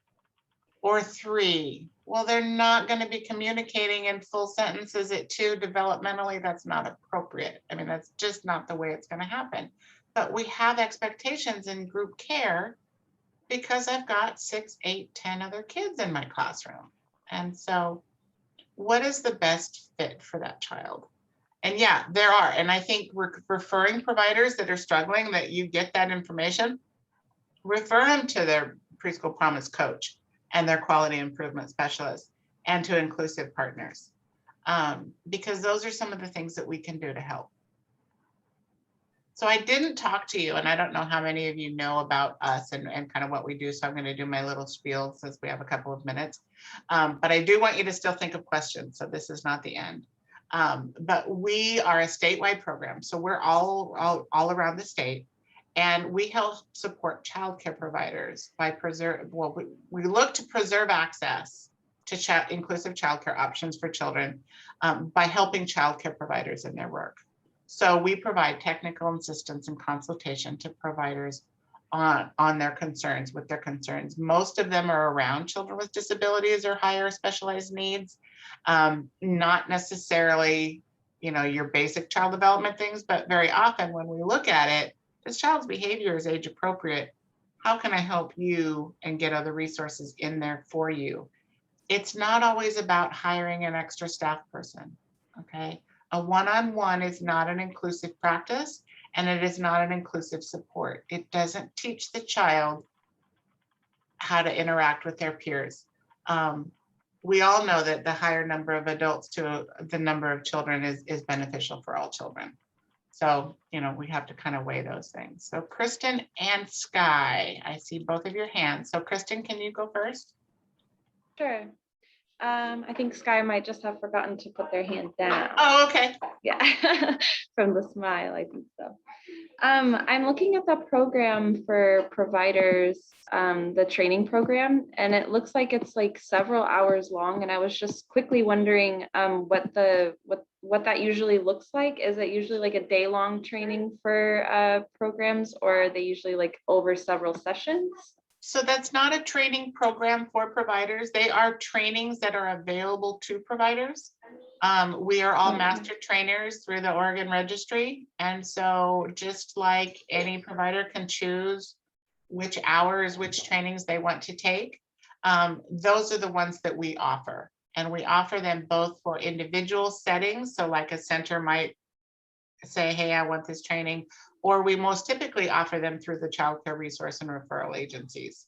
[SPEAKER 1] or 3. Well, they're not going to be communicating in full sentences at 2 developmentally. That's not appropriate. I mean, that's just not the way it's going to happen. But we have expectations in group care because I've got 6, 8, 10 other kids in my classroom. And so what is the best fit for that child? And yeah, there are. And I think we're referring providers that are struggling, that you get that information, refer them to their preschool promise coach and their quality improvement specialist and to inclusive partners. Because those are some of the things that we can do to help. So I didn't talk to you, and I don't know how many of you know about us and kind of what we do. So I'm going to do my little spiel since we have a couple of minutes. But I do want you to still think of questions. So this is not the end. But we are a statewide program. So we're all around the state. And we help support childcare providers by we look to preserve access to inclusive childcare options for children by helping childcare providers in their work. So we provide technical assistance and consultation to providers on their concerns, with their concerns. Most of them are around children with disabilities or higher specialized needs, not necessarily, your basic child development things, but very often when we look at it, this child's behavior is age appropriate. How can I help you and get other resources in there for you? It's not always about hiring an extra staff person, okay? A one-on-one is not an inclusive practice, and it is not an inclusive support. It doesn't teach the child how to interact with their peers. We all know that the higher number of adults to the number of children is beneficial for all children. So, we have to kind of weigh those things. So Kristen and Sky, I see both of your hands. So Kristen, can you go first?
[SPEAKER 5] Sure. I think Sky might just have forgotten to put their hand down.
[SPEAKER 1] Oh, okay.
[SPEAKER 5] Yeah, from the smile, I think so. I'm looking at the program for providers, the training program, and it looks like it's like several hours long. And I was just quickly wondering what that usually looks like. Is it usually like a day-long training for programs, or are they usually like over several sessions?
[SPEAKER 1] So that's not a training program for providers. They are trainings that are available to providers. We are all master trainers through the Oregon Registry. And so just like any provider can choose which hours, which trainings they want to take, those are the ones that we offer. And we offer them both for individual settings. So like a center might say, hey, I want this training, or we most typically offer them through the child care resource and referral agencies.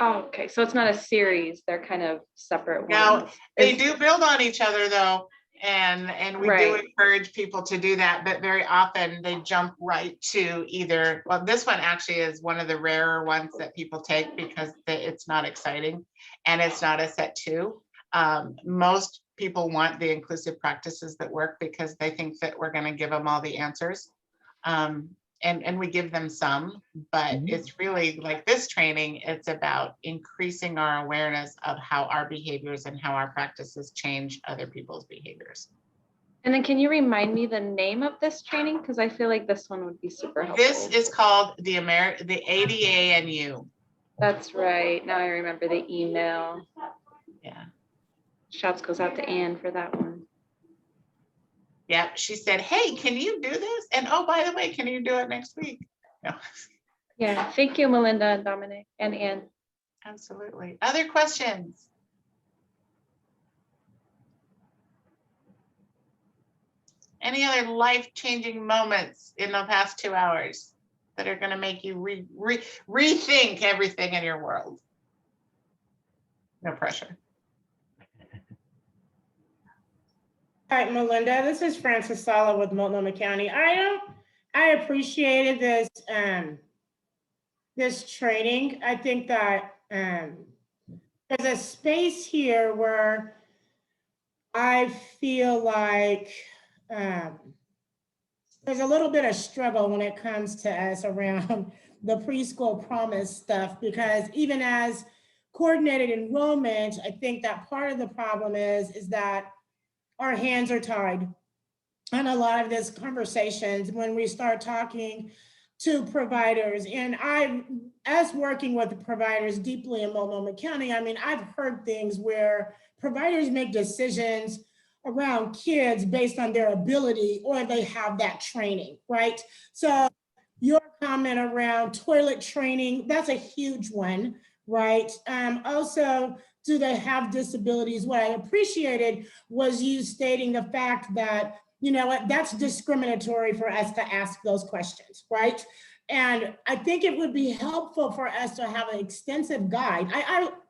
[SPEAKER 5] Okay, so it's not a series, they're kind of separate
[SPEAKER 1] Now,
[SPEAKER 5] ones.
[SPEAKER 1] they do build on each other though, and we do
[SPEAKER 5] Right.
[SPEAKER 1] encourage people to do that, but very often they jump right to either, well, this one actually is one of the rarer ones that people take because it's not exciting and it's not a set 2. Most people want the inclusive practices that work because they think that we're going to give them all the answers. And we give them some, but it's really like this training, it's about increasing our awareness of how our behaviors and how our practices change other people's behaviors.
[SPEAKER 5] And then can you remind me the name of this training? Because I feel like this one would be super helpful.
[SPEAKER 1] This is called the ADA&U.
[SPEAKER 5] That's right. Now I remember the email.
[SPEAKER 1] Yeah.
[SPEAKER 5] Shouts goes out to Anne for that one.
[SPEAKER 1] Yeah, she said, hey, can you do this? And oh, by the way, can you do it next week? No.
[SPEAKER 5] Yeah, thank you, Melinda and Dominic and Anne.
[SPEAKER 1] Absolutely. Other questions? Any other life-changing moments in the past 2 hours that are going to make you rethink everything in your world? No pressure.
[SPEAKER 12] Hi, Melinda. This is Francis Sala with Multnomah County. I appreciated this this training. I think that there's a space here where I feel like there's a little bit of struggle when it comes to us around the preschool promise stuff, because even as coordinated enrollment, I think that part of the problem is that our hands are tied on a lot of these conversations when we start talking to providers. And as working with the providers deeply in Multnomah County, I mean, I've heard things where providers make decisions around kids based on their ability or they have that training, right? So your comment around toilet training, that's a huge one, right? Also, do they have disabilities? What I appreciated was you stating the fact that, you know what, that's discriminatory for us to ask those questions, right? And I think it would be helpful for us to have an extensive guide.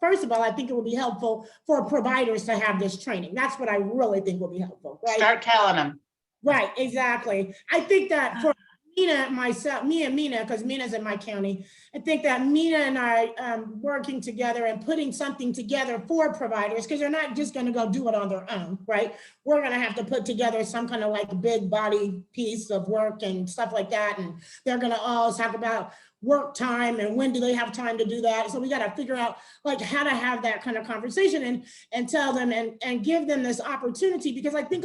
[SPEAKER 12] First of all, I think it would be helpful for providers to have this training. That's what I really think will be helpful, right?
[SPEAKER 1] Start telling them.
[SPEAKER 12] Right, exactly. I think that for Mina, myself, me and Mina, because Mina's in my county, I think that Mina and I working together and putting something together for providers, because they're not just going to go do it on their own, right? We're going to have to put together some kind of like big body piece of work and stuff like that. And they're going to all talk about work time and when do they have time to do that. So we got to figure out like how to have that kind of conversation and tell them and give them this opportunity, because I think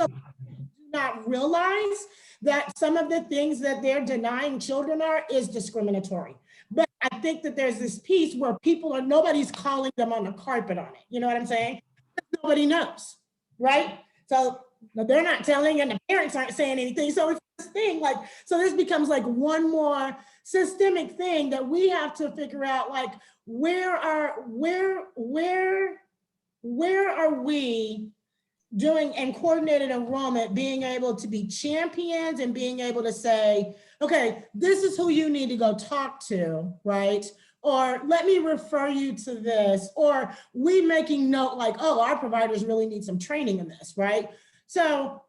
[SPEAKER 12] not realize that some of the things that they're denying children is discriminatory. But I think that there's this piece where nobody's calling them on the carpet on it. You know what I'm saying? Nobody knows, right? So they're not telling and the parents aren't saying anything. So it's this thing like, so this becomes like one more systemic thing that we have to figure out, like, where are we doing and coordinated enrollment, being able to be champions and being able to say, okay, this is who you need to go talk to, right? Or let me refer you to this, or we making note like, oh, our providers really need some training in this, right? So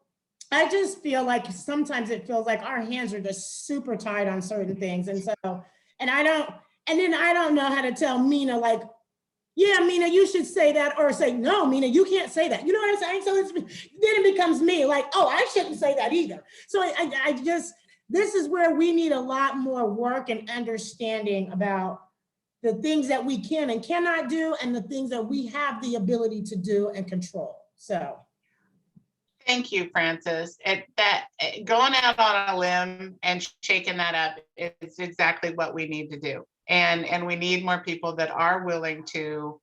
[SPEAKER 12] I just feel like sometimes it feels like our hands are just super tied on certain things. And so, and I don't know how to tell Mina like, yeah, Mina, you should say that, or say, no, Mina, you can't say that. You know what I'm saying? So then it becomes me like, oh, I shouldn't say that either. So I just, this is where we need a lot more work and understanding about the things that we can and cannot do and the things that we have the ability to do and control. So.
[SPEAKER 1] Thank you, Frances. Going out on a limb and shaking that up is exactly what we need to do. And we need more people that are willing to,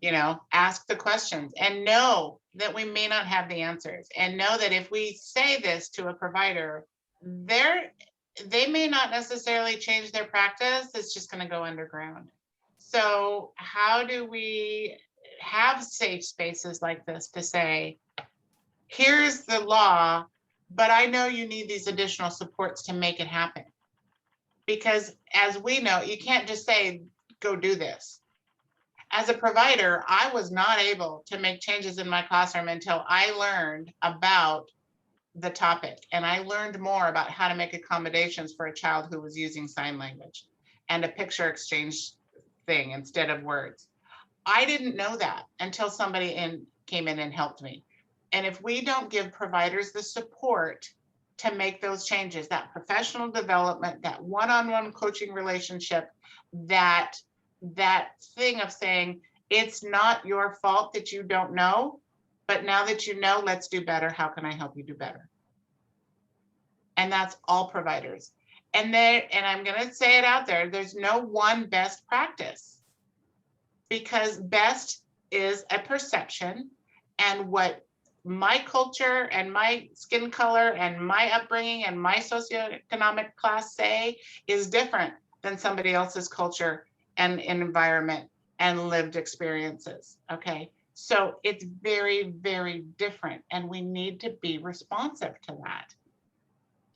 [SPEAKER 1] you know, ask the questions and know that we may not have the answers, and know that if we say this to a provider, they may not necessarily change their practice. It's just going to go underground. So how do we have safe spaces like this to say, here's the law, but I know you need these additional supports to make it happen? Because as we know, you can't just say, go do this. As a provider, I was not able to make changes in my classroom until I learned about the topic. And I learned more about how to make accommodations for a child who was using sign language and a picture exchange thing instead of words. I didn't know that until somebody came in and helped me. And if we don't give providers the support to make those changes, that professional development, that one-on-one coaching relationship, that thing of saying, it's not your fault that you don't know, but now that you know, let's do better. How can I help you do better? And that's all providers. And I'm going to say it out there, there's no one best practice, because best is a perception, and what my culture and my skin color and my upbringing and my socioeconomic class say is different than somebody else's culture and environment and lived experiences. Okay, so it's very, very different, and we need to be responsive to that.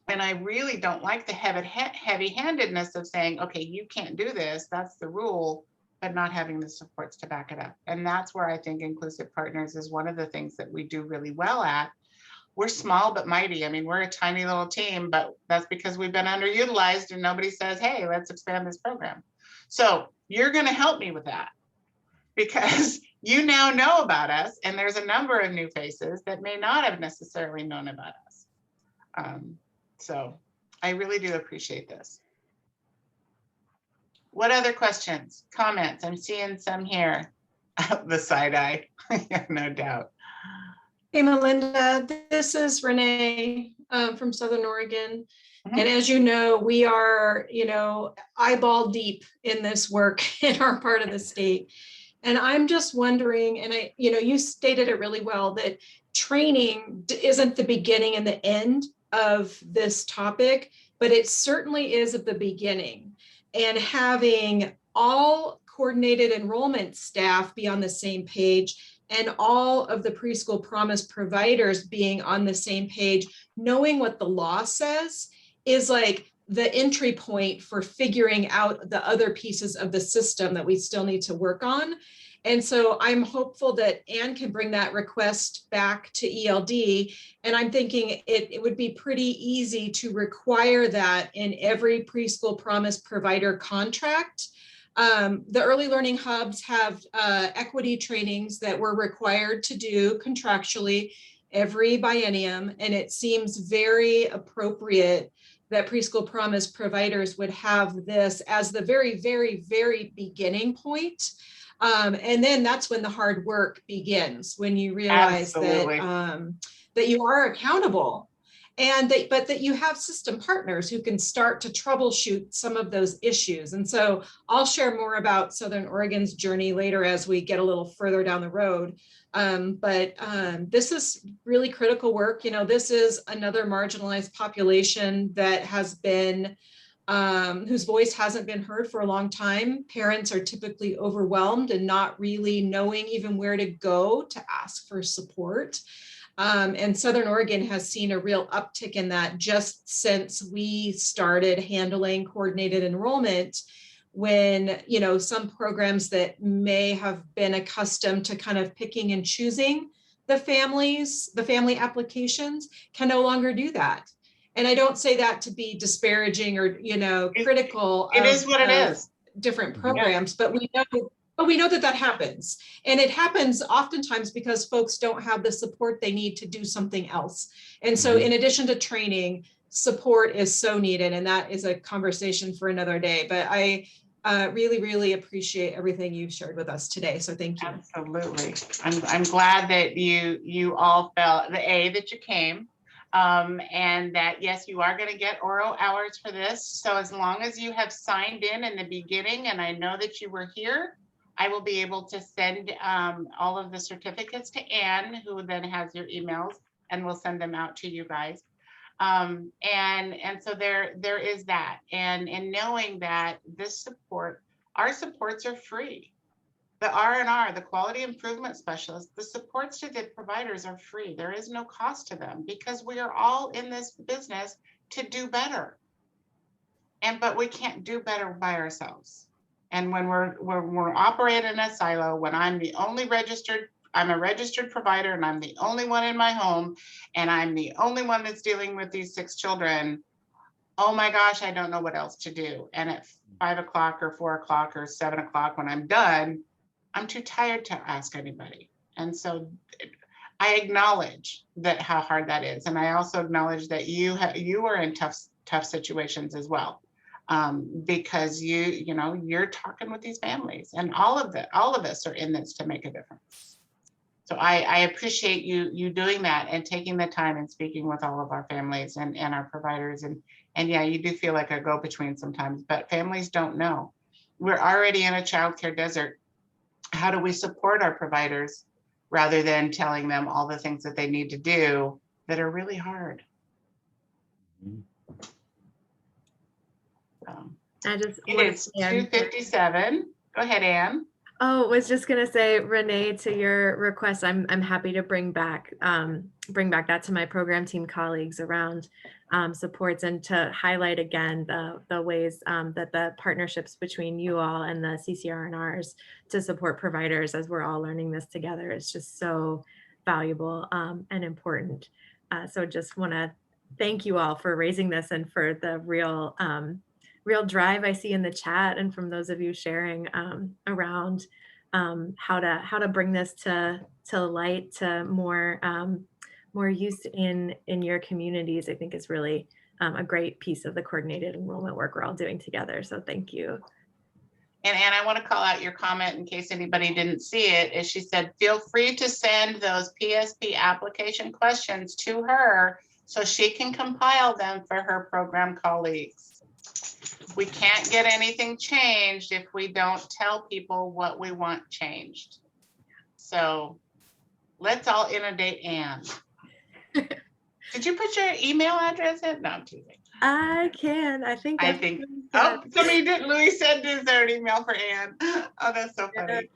[SPEAKER 1] And I really don't like the heavy-handedness of saying, okay, you can't do this, that's the rule, but not having the supports to back it up. And that's where I think Inclusive Partners is one of the things that we do really well at. We're small but mighty. I mean, we're a tiny little team, but that's because we've been underutilized and nobody says, hey, let's expand this program. So you're going to help me with that, because you now know about us, and there's a number of new faces that may not have necessarily known about us. So I really do appreciate this. What other questions, comments? I'm seeing some here. The side eye, yeah, no doubt.
[SPEAKER 13] Hey, Melinda, this is Renee from Southern Oregon. And as you know, we are, eyeball deep in this work in our part of the state. And I'm just wondering, and you stated it really well, that training isn't the beginning and the end of this topic, but it certainly is at the beginning. And having all coordinated enrollment staff be on the same page and all of the preschool promise providers being on the same page, knowing what the law says is like the entry point for figuring out the other pieces of the system that we still need to work on. And so I'm hopeful that Anne can bring that request back to ELD. And I'm thinking it would be pretty easy to require that in every preschool promise provider contract. The early learning hubs have equity trainings that we're required to do contractually every biennium. And it seems very appropriate that preschool promise providers would have this as the very, very, very beginning point. And then that's when the hard work begins, when you realize that, that you are accountable and but that you have system partners who can start to troubleshoot some of those issues. And so I'll share more about Southern Oregon's journey later as we get a little further down the road. But this is really critical work. You know, this is another marginalized population that has been whose voice hasn't been heard for a long time. Parents are typically overwhelmed and not really knowing even where to go to ask for support. And Southern Oregon has seen a real uptick in that just since we started handling coordinated enrollment, when, you know, some programs that may have been accustomed to kind of picking and choosing the family applications can no longer do that. And I don't say that to be disparaging or, you know, critical.
[SPEAKER 1] It is what it is.
[SPEAKER 13] Different programs, but we know that that happens. And it happens oftentimes because folks don't have the support they need to do something else. And so in addition to training, support is so needed. And that is a conversation for another day. But I really, really appreciate everything you've shared with us today. So thank you.
[SPEAKER 1] Absolutely. I'm glad that you all felt that you came. And that, yes, you are going to get oral hours for this. So as long as you have signed in the beginning, and I know that you were here, I will be able to send all of the certificates to Anne, who then has your emails, and we'll send them out to you guys. And so there is that. And in knowing that this support, our supports are free. The R&R, the quality improvement specialist, the supports to the providers are free. There is no cost to them because we are all in this business to do better. But we can't do better by ourselves. And when we're operating in a silo, when I'm a registered provider and I'm the only one in my home and I'm the only one that's dealing with these 6 children, oh my gosh, I don't know what else to do. And at 5 o'clock or 4 o'clock or 7 o'clock when I'm done, I'm too tired to ask anybody. And so I acknowledge that how hard that is. And I also acknowledge that you are in tough situations as well. Because you're talking with these families, and all of us are in this to make a difference. So I appreciate you doing that and taking the time and speaking with all of our families and our providers. And yeah, you do feel like a go-between sometimes, but families don't know. We're already in a childcare desert. How do we support our providers rather than telling them all the things that they need to do that are really hard? It's 2:57. Go ahead, Anne.
[SPEAKER 14] Oh, was just gonna say, Renee, to your request, I'm happy to bring back that to my program team colleagues around supports, and to highlight again the ways that the partnerships between you all and the CCR&Rs to support providers as we're all learning this together is just so valuable and important. So just want to thank you all for raising this and for the real drive I see in the chat and from those of you sharing around how to bring this to light, to more use in your communities. I think is really a great piece of the coordinated enrollment work we're all doing together. So thank you.
[SPEAKER 1] And Anne, I want to call out your comment in case anybody didn't see it. As she said, feel free to send those PSP application questions to her so she can compile them for her program colleagues. We can't get anything changed if we don't tell people what we want changed. So let's all inundate Anne. Did you put your email address in? No, I'm teasing.
[SPEAKER 14] I can. I think.
[SPEAKER 1] I think, oh, somebody did, Louis said, is there an email for Anne? Oh, that's so funny.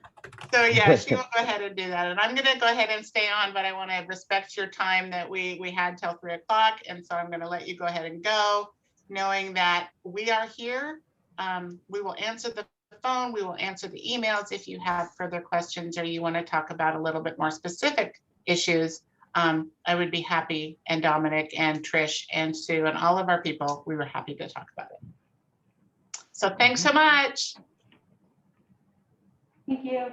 [SPEAKER 1] So yeah, she will go ahead and do that. And I'm gonna go ahead and stay on, but I want to respect your time that we had till 3 o'clock. And so I'm gonna let you go ahead and go, knowing that we are here. We will answer the phone, we will answer the emails if you have further questions or you want to talk about a little bit more specific issues. I would be happy, and Dominic and Trish and Sue and all of our people, we were happy to talk about it. So thanks so much.
[SPEAKER 5] Thank you.